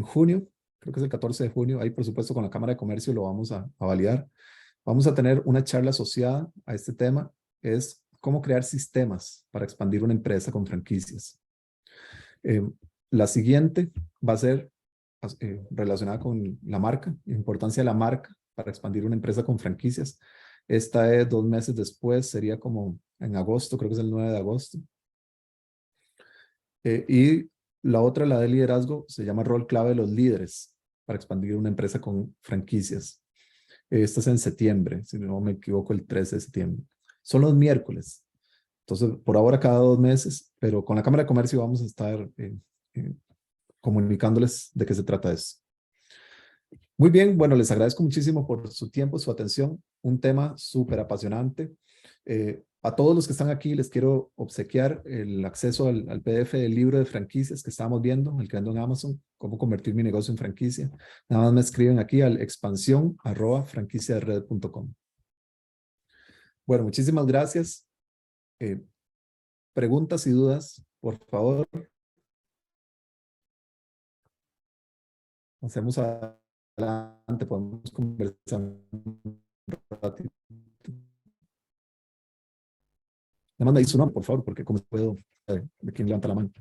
junio, creo que es el 14 de junio, ahí por supuesto con la Cámara de Comercio lo vamos a validar. Vamos a tener una charla asociada a este tema, es cómo crear sistemas para expandir una empresa con franquicias. La siguiente va a ser relacionada con la marca, la importancia de la marca para expandir una empresa con franquicias. Esta es 2 meses después, sería como en agosto, creo que es el 9 de agosto. Y la otra, la de liderazgo, se llama rol clave de los líderes para expandir una empresa con franquicias. Esta es en septiembre, si no me equivoco, el 13 de septiembre. Son los miércoles. Entonces, por ahora cada 2 meses, pero con la Cámara de Comercio vamos a estar comunicándoles de qué se trata eso. Muy bien, bueno, les agradezco muchísimo por su tiempo, su atención. Un tema súper apasionante. A todos los que están aquí les quiero obsequiar el acceso al PDF del libro de franquicias que estábamos viendo, el que ando en Amazon, cómo convertir mi negocio en franquicia. Nada más me escriben aquí al expansión@franquiciared.com. Bueno, muchísimas gracias. Preguntas y dudas, por favor. Hacemos adelante, podemos conversar un ratito. Le manda ahí su nombre, por favor, porque como puedo, de quién levanta la mano.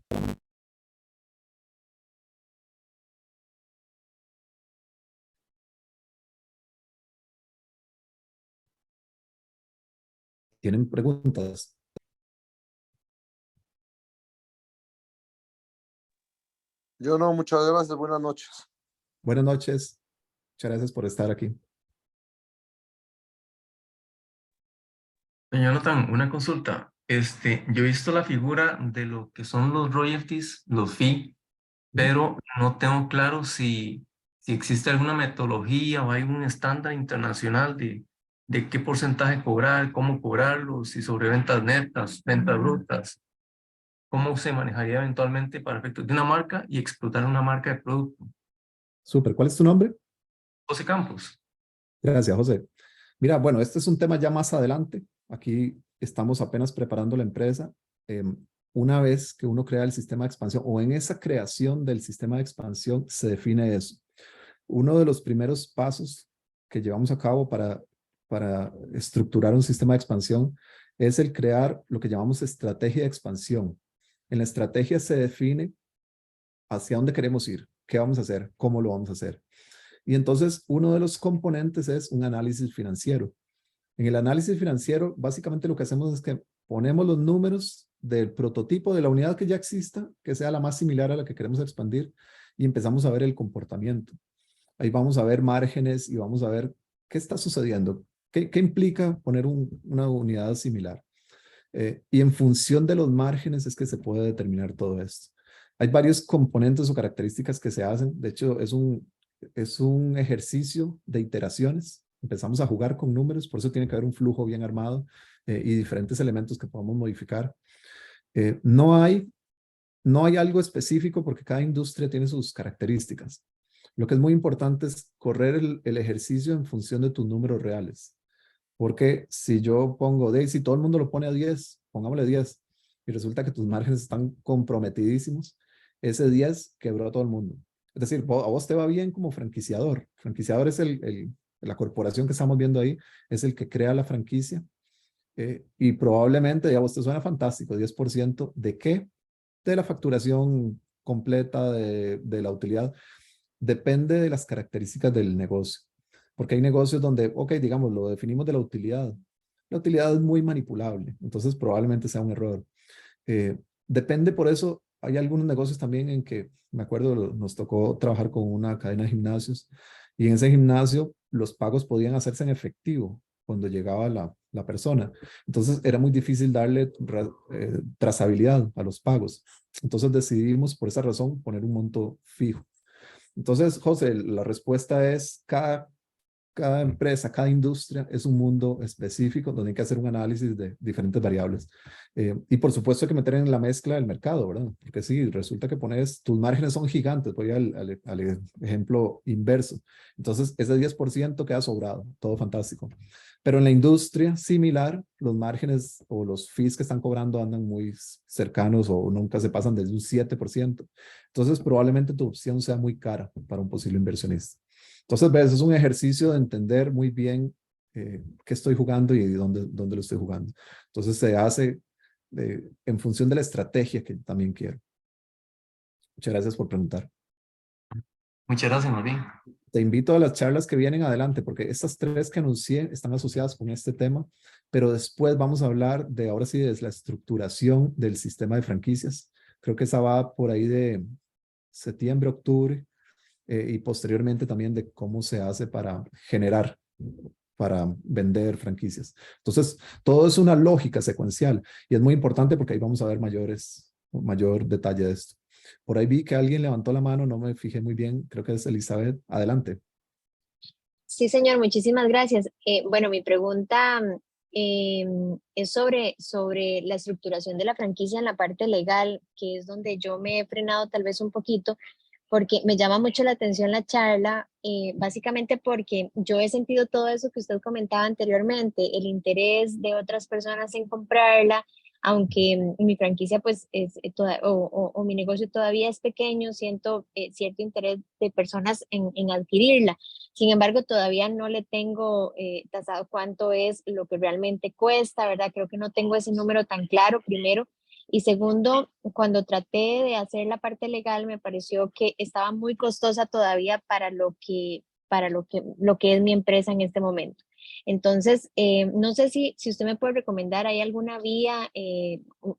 ¿Tienen preguntas? Yo no, muchas gracias, buenas noches. Buenas noches. Muchas gracias por estar aquí. Jonathan, una consulta. Yo he visto la figura de lo que son los royalties, los fee, pero no tengo claro si existe alguna metodología o hay un estándar internacional de qué porcentaje cobrar, cómo cobrarlo, si sobre ventas netas, ventas brutas, cómo se manejaría eventualmente para efectos de una marca y explotar una marca de producto. Súper. ¿Cuál es tu nombre? José Campos. Gracias, José. Mira, bueno, este es un tema ya más adelante. Aquí estamos apenas preparando la empresa. una vez que uno crea el sistema de expansión o en esa creación del sistema de expansión se define eso. Uno de los primeros pasos que llevamos a cabo para estructurar un sistema de expansión es el crear lo que llamamos estrategia de expansión. En la estrategia se define hacia dónde queremos ir, qué vamos a hacer, cómo lo vamos a hacer. Y entonces uno de los componentes es un análisis financiero. En el análisis financiero, básicamente lo que hacemos es que ponemos los números del prototipo de la unidad que ya exista, que sea la más similar a la que queremos expandir, y empezamos a ver el comportamiento. Ahí vamos a ver márgenes y vamos a ver qué está sucediendo, qué implica poner una unidad similar. Y en función de los márgenes es que se puede determinar todo esto. Hay varios componentes o características que se hacen. De hecho, es un ejercicio de iteraciones. Empezamos a jugar con números, por eso tiene que haber un flujo bien armado y diferentes elementos que podamos modificar. No hay algo específico porque cada industria tiene sus características. Lo que es muy importante es correr el ejercicio en función de tus números reales. Porque si yo pongo, si todo el mundo lo pone a 10, pongámosle 10, y resulta que tus márgenes están comprometidísimos, ese 10 quebró a todo el mundo. Es decir, a vos te va bien como franquiciador. Franquiciador es la corporación que estamos viendo ahí, es el que crea la franquicia. Y probablemente, ya vos te suena fantástico, 10% ¿de qué? De la facturación completa de la utilidad. Depende de las características del negocio. Porque hay negocios donde, ok, digamos, lo definimos de la utilidad. La utilidad es muy manipulable, entonces probablemente sea un error. Depende, por eso hay algunos negocios también en que, me acuerdo, nos tocó trabajar con una cadena de gimnasios y en ese gimnasio los pagos podían hacerse en efectivo cuando llegaba la persona. Entonces era muy difícil darle trazabilidad a los pagos. Entonces decidimos por esa razón poner un monto fijo. Entonces, José, la respuesta es cada empresa, cada industria es un mundo específico donde hay que hacer un análisis de diferentes variables. Y por supuesto hay que meter en la mezcla el mercado, ¿verdad? Porque sí, resulta que tus márgenes son gigantes, voy al ejemplo inverso. Entonces, ese 10% queda sobrado, todo fantástico. Pero en la industria similar, los márgenes o los fees que están cobrando andan muy cercanos o nunca se pasan desde un 7%. Entonces, probablemente tu opción sea muy cara para un posible inversionista. Entonces, ves, es un ejercicio de entender muy bien qué estoy jugando y dónde lo estoy jugando. Entonces, se hace en función de la estrategia que también quiero. Muchas gracias por preguntar. Muchas gracias, más bien. Te invito a las charlas que vienen adelante, porque estas 3 que anuncié están asociadas con este tema, pero después vamos a hablar de, ahora sí, de la estructuración del sistema de franquicias. Creo que esa va por ahí de septiembre, octubre, y posteriormente también de cómo se hace para vender franquicias. Entonces, todo es una lógica secuencial y es muy importante porque ahí vamos a ver mayor detalle de esto. Por ahí vi que alguien levantó la mano, no me fijé muy bien, creo que es Elizabeth. Adelante. Sí, señor, muchísimas gracias. Bueno, mi pregunta es sobre la estructuración de la franquicia en la parte legal, que es donde yo me he frenado tal vez un poquito, porque me llama mucho la atención la charla, básicamente porque yo he sentido todo eso que usted comentaba anteriormente, el interés de otras personas en comprarla, aunque mi franquicia pues o mi negocio todavía es pequeño, siento cierto interés de personas en adquirirla. Sin embargo, todavía no le tengo tasado cuánto es lo que realmente cuesta, ¿verdad? Creo que no tengo ese número tan claro, primero. Y segundo, cuando traté de hacer la parte legal, me pareció que estaba muy costosa todavía para lo que es mi empresa en este momento. Entonces, no sé si usted me puede recomendar, ¿hay alguna vía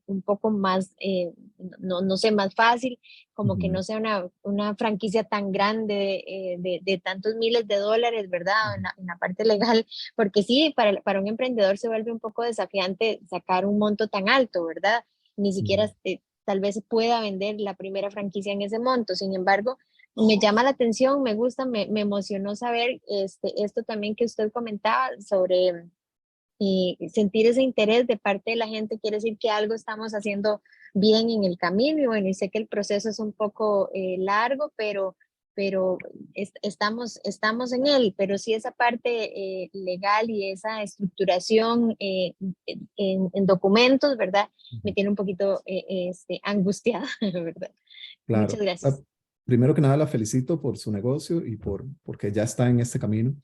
un poco más, no sé, más fácil, como que no sea una franquicia tan grande de tantos miles de dólares, ¿verdad? En la parte legal, porque sí, para un emprendedor se vuelve un poco desafiante sacar un monto tan alto, ¿verdad? Ni siquiera tal vez pueda vender la primera franquicia en ese monto. Sin embargo, me llama la atención, me gusta, me emocionó saber esto también que usted comentaba sobre sentir ese interés de parte de la gente, quiere decir que algo estamos haciendo bien en el camino. Y bueno, y sé que el proceso es un poco largo, pero estamos en él, pero sí esa parte legal y esa estructuración en documentos, ¿verdad? Me tiene un poquito angustiada, ¿verdad? Claro. Muchas gracias. Primero que nada, la felicito por su negocio y porque ya está en este camino.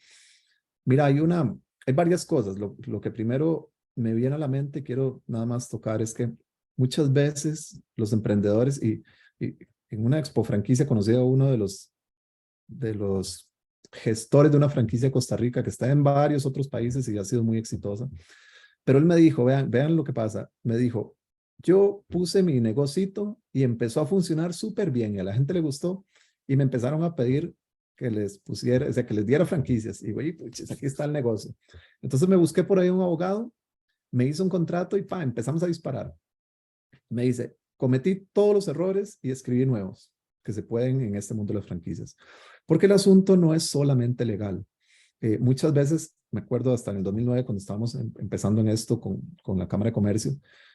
Mira, hay varias cosas. Lo que primero me viene a la mente, quiero nada más tocar, es que muchas veces los emprendedores, y en una expo franquicia conocí a uno de los gestores de una franquicia de Costa Rica que está en varios otros países y ha sido muy exitosa. Pero él me dijo, vean lo que pasa. Me dijo, yo puse mi negocito y empezó a funcionar súper bien y a la gente le gustó y me empezaron a pedir que les pusiera, o sea, que les diera franquicias. Y güey, pues aquí está el negocio. Entonces me busqué por ahí un abogado, me hizo un contrato y empezamos a disparar. Me dice, cometí todos los errores y escribí nuevos que se pueden en este mundo de las franquicias. Porque el asunto no es solamente legal. Muchas veces, me acuerdo hasta en el 2009, cuando estábamos empezando en esto con la Cámara de Comercio,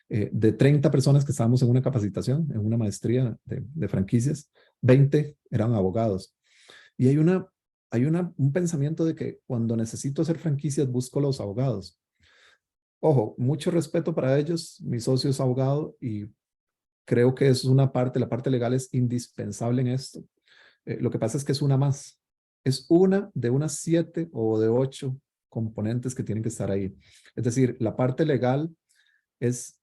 de 30 personas que estábamos en una capacitación, en una maestría de franquicias, 20 eran abogados. Y hay un pensamiento de que cuando necesito hacer franquicias, busco los abogados. Ojo, mucho respeto para ellos, mi socio es abogado y creo que es la parte legal es indispensable en esto. Lo que pasa es que es una más. Es una de unas 7 o de 8 componentes que tienen que estar ahí. Es decir, la parte legal es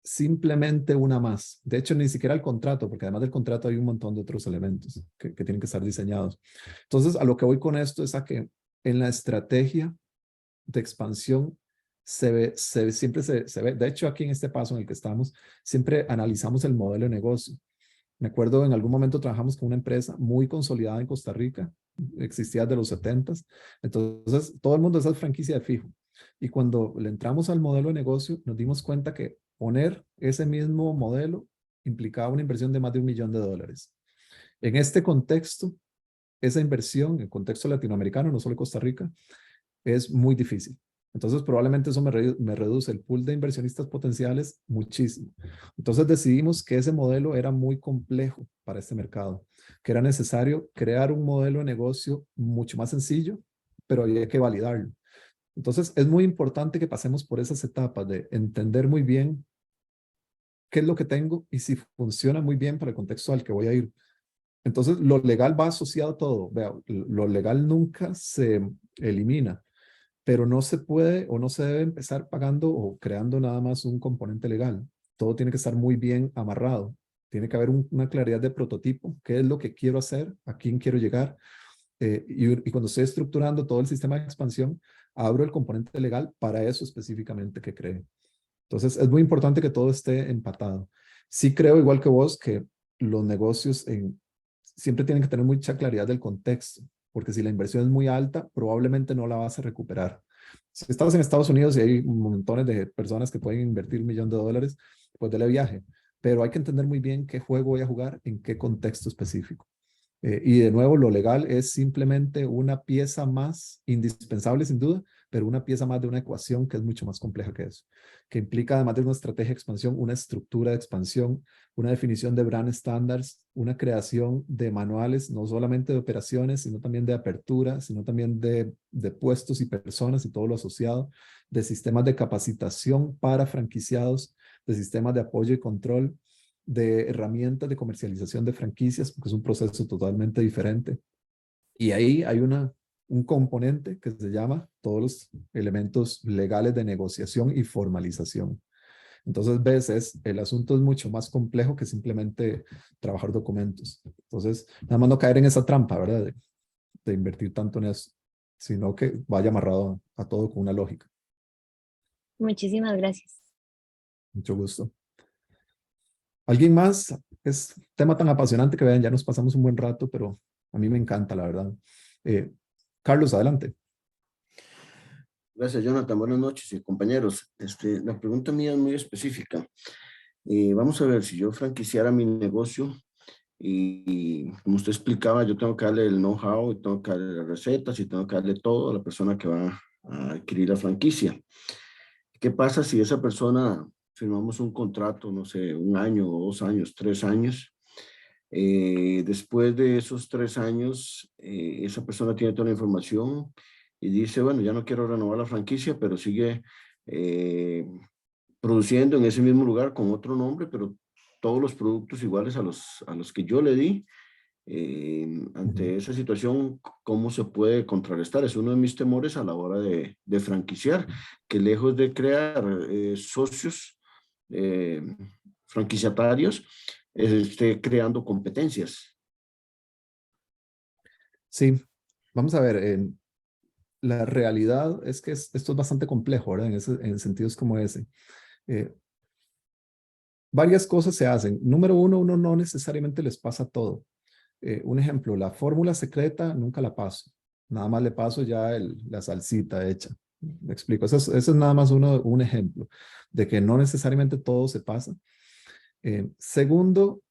simplemente una más. De hecho, ni siquiera el contrato, porque además del contrato hay un montón de otros elementos que tienen que estar diseñados. Entonces, a lo que voy con esto es a que en la estrategia de expansión siempre se ve, de hecho aquí en este paso en el que estamos, siempre analizamos el modelo de negocio. Me acuerdo en algún momento trabajamos con una empresa muy consolidada en Costa Rica, existía desde los 70s, entonces todo el mundo es franquicia de fijo. Y cuando le entramos al modelo de negocio, nos dimos cuenta que poner ese mismo modelo implicaba una inversión de más de $1 millón. En este contexto, esa inversión, en el contexto latinoamericano, no solo Costa Rica, es muy difícil. Entonces, probablemente eso me reduce el pool de inversionistas potenciales muchísimo. Entonces, decidimos que ese modelo era muy complejo para este mercado, que era necesario crear un modelo de negocio mucho más sencillo, pero había que validarlo. Entonces, es muy importante que pasemos por esas etapas de entender muy bien qué es lo que tengo y si funciona muy bien para el contexto al que voy a ir. Entonces, lo legal va asociado a todo. Vea, lo legal nunca se elimina, pero no se puede o no se debe empezar pagando o creando nada más un componente legal. Todo tiene que estar muy bien amarrado. Tiene que haber una claridad de prototipo, qué es lo que quiero hacer, a quién quiero llegar. Y cuando estoy estructurando todo el sistema de expansión, abro el componente legal para eso específicamente que cree. Entonces, es muy importante que todo esté empatado. Sí creo, igual que vos, que los negocios siempre tienen que tener mucha claridad del contexto, porque si la inversión es muy alta, probablemente no la vas a recuperar. Si estás en Estados Unidos y hay montones de personas que pueden invertir $1 millón, pues dele viaje. Pero hay que entender muy bien qué juego voy a jugar, en qué contexto específico. Y de nuevo, lo legal es simplemente una pieza más indispensable, sin duda, pero una pieza más de una ecuación que es mucho más compleja que eso, que implica además de una estrategia de expansión, una estructura de expansión, una definición de brand standards, una creación de manuales, no solamente de operaciones, sino también de apertura, sino también de puestos y personas y todo lo asociado, de sistemas de capacitación para franquiciados, de sistemas de apoyo y control, de herramientas de comercialización de franquicias, porque es un proceso totalmente diferente. Y ahí hay un componente que se llama todos los elementos legales de negociación y formalización. Entonces, ves, el asunto es mucho más complejo que simplemente trabajar documentos. Entonces, nada más no caer en esa trampa, ¿verdad? De invertir tanto en eso, sino que vaya amarrado a todo con una lógica. Muchísimas gracias. Mucho gusto. ¿Alguien más? Es tema tan apasionante que vean, ya nos pasamos un buen rato, pero a mí me encanta, la verdad. Carlos, adelante. Gracias, Jonathan. Buenas noches, compañeros. La pregunta mía es muy específica. Vamos a ver, si yo franquiciara mi negocio y como usted explicaba, yo tengo que darle el know-how, y tengo que darle las recetas y tengo que darle todo a la persona que va a adquirir la franquicia. ¿Qué pasa si esa persona firmamos un contrato, no sé, 1 año, 2 años, 3 años, Después de esos 3 años, esa persona tiene toda la información y dice, bueno, ya no quiero renovar la franquicia, pero sigue produciendo en ese mismo lugar con otro nombre, pero todos los productos iguales a los que yo le di. Ante esa situación, ¿cómo se puede contrarrestar? Es uno de mis temores a la hora de franquiciar, que lejos de crear socios franquiciatarios, esté creando competencias. Sí, vamos a ver, la realidad es que esto es bastante complejo, ¿verdad? En sentidos como ese. Varias cosas se hacen. Número uno no necesariamente les pasa todo. Un ejemplo, la fórmula secreta nunca la paso. Nada más le paso ya la salsita hecha. Me explico. Eso es nada más un ejemplo de que no necesariamente todo se pasa. Segundo,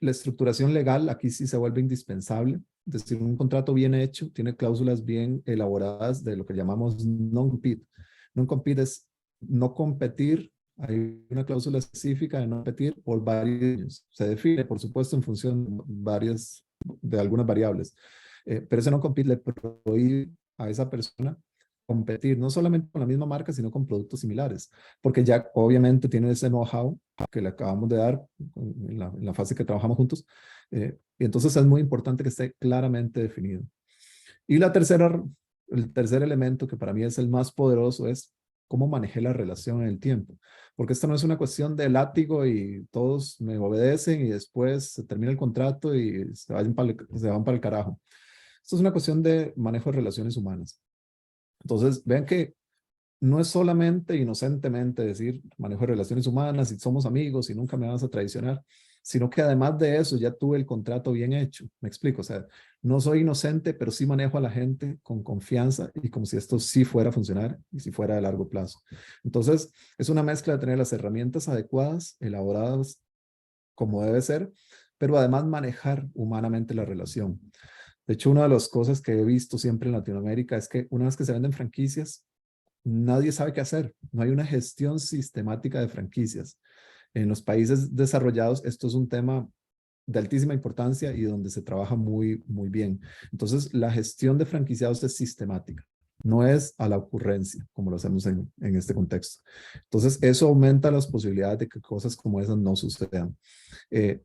la estructuración legal aquí sí se vuelve indispensable. Es decir, un contrato bien hecho tiene cláusulas bien elaboradas de lo que llamamos non-compete. Non-compete es no competir. Hay una cláusula específica de no competir por varios años. Se define, por supuesto, en función de algunas variables. Pero ese no compete le prohíbe a esa persona competir no solamente con la misma marca, sino con productos similares, porque ya obviamente tiene ese know-how que le acabamos de dar en la fase que trabajamos juntos, y entonces es muy importante que esté claramente definido. Y el tercer elemento que para mí es el más poderoso es cómo manejé la relación en el tiempo, porque esto no es una cuestión de látigo y todos me obedecen y después se termina el contrato y se van para el carajo. Esto es una cuestión de manejo de relaciones humanas. Entonces, vean que no es solamente inocentemente decir manejo de relaciones humanas y somos amigos y nunca me vas a traicionar, sino que además de eso ya tuve el contrato bien hecho. Me explico, o sea, no soy inocente, pero sí manejo a la gente con confianza y como si esto sí fuera a funcionar y si fuera de largo plazo. Entonces, es una mezcla de tener las herramientas adecuadas, elaboradas como debe ser, pero además manejar humanamente la relación. De hecho, una de las cosas que he visto siempre en Latinoamérica es que una vez que se venden franquicias, nadie sabe qué hacer. No hay una gestión sistemática de franquicias. En los países desarrollados, esto es un tema de altísima importancia y donde se trabaja muy, muy bien. Entonces, la gestión de franquiciados es sistemática. No es a la ocurrencia, como lo hacemos en este contexto. Entonces, eso aumenta las posibilidades de que cosas como esas no sucedan.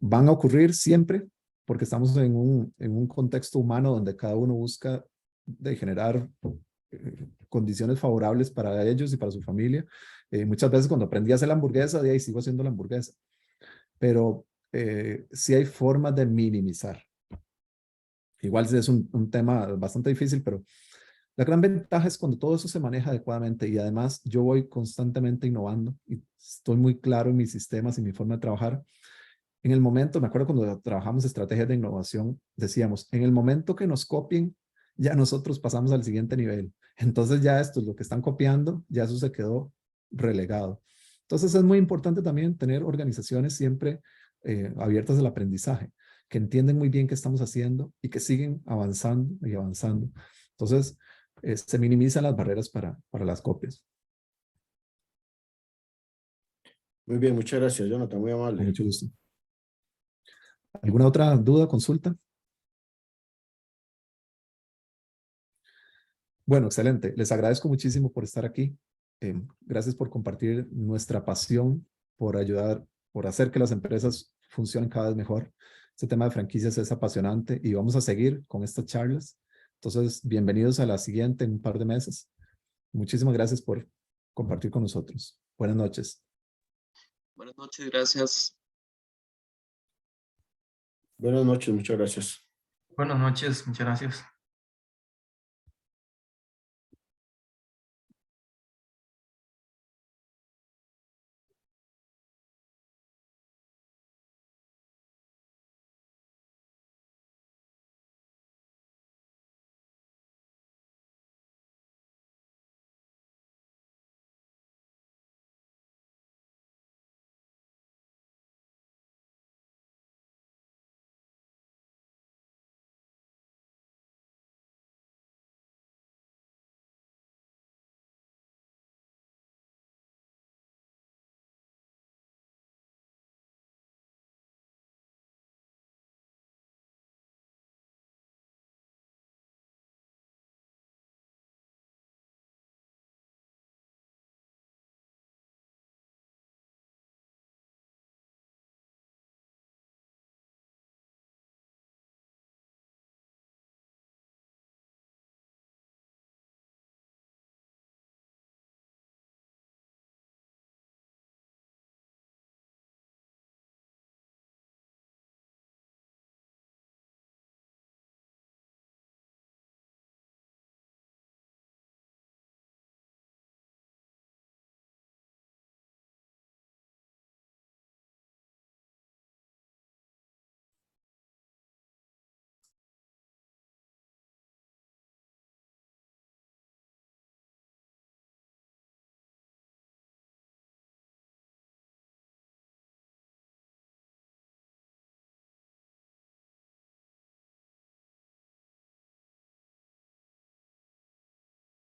Van a ocurrir siempre porque estamos en un contexto humano donde cada uno busca de generar condiciones favorables para ellos y para su familia. Muchas veces cuando aprendí a hacer la hamburguesa, de ahí sigo haciendo la hamburguesa. Pero sí hay formas de minimizar. Igual es un tema bastante difícil, pero la gran ventaja es cuando todo eso se maneja adecuadamente y además yo voy constantemente innovando y estoy muy claro en mis sistemas y mi forma de trabajar. En el momento, me acuerdo cuando trabajamos estrategias de innovación, decíamos, en el momento que nos copien, ya nosotros pasamos al siguiente nivel. Entonces ya esto es lo que están copiando, ya eso se quedó relegado. Entonces es muy importante también tener organizaciones siempre abiertas al aprendizaje, que entienden muy bien qué estamos haciendo y que siguen avanzando y avanzando. Entonces se minimizan las barreras para las copias. Muy bien, muchas gracias, Jonathan, muy Con amable. mucho gusto. ¿Alguna otra duda, consulta? Bueno, excelente. Les agradezco muchísimo por estar aquí. Gracias por compartir nuestra pasión, por ayudar, por hacer que las empresas funcionen cada vez mejor. Este tema de franquicias es apasionante y vamos a seguir con estas charlas. Entonces, bienvenidos a la siguiente en un par de meses. Muchísimas gracias por compartir con nosotros. Buenas noches. Buenas noches, gracias. Buenas noches, muchas gracias. Buenas noches, muchas gracias.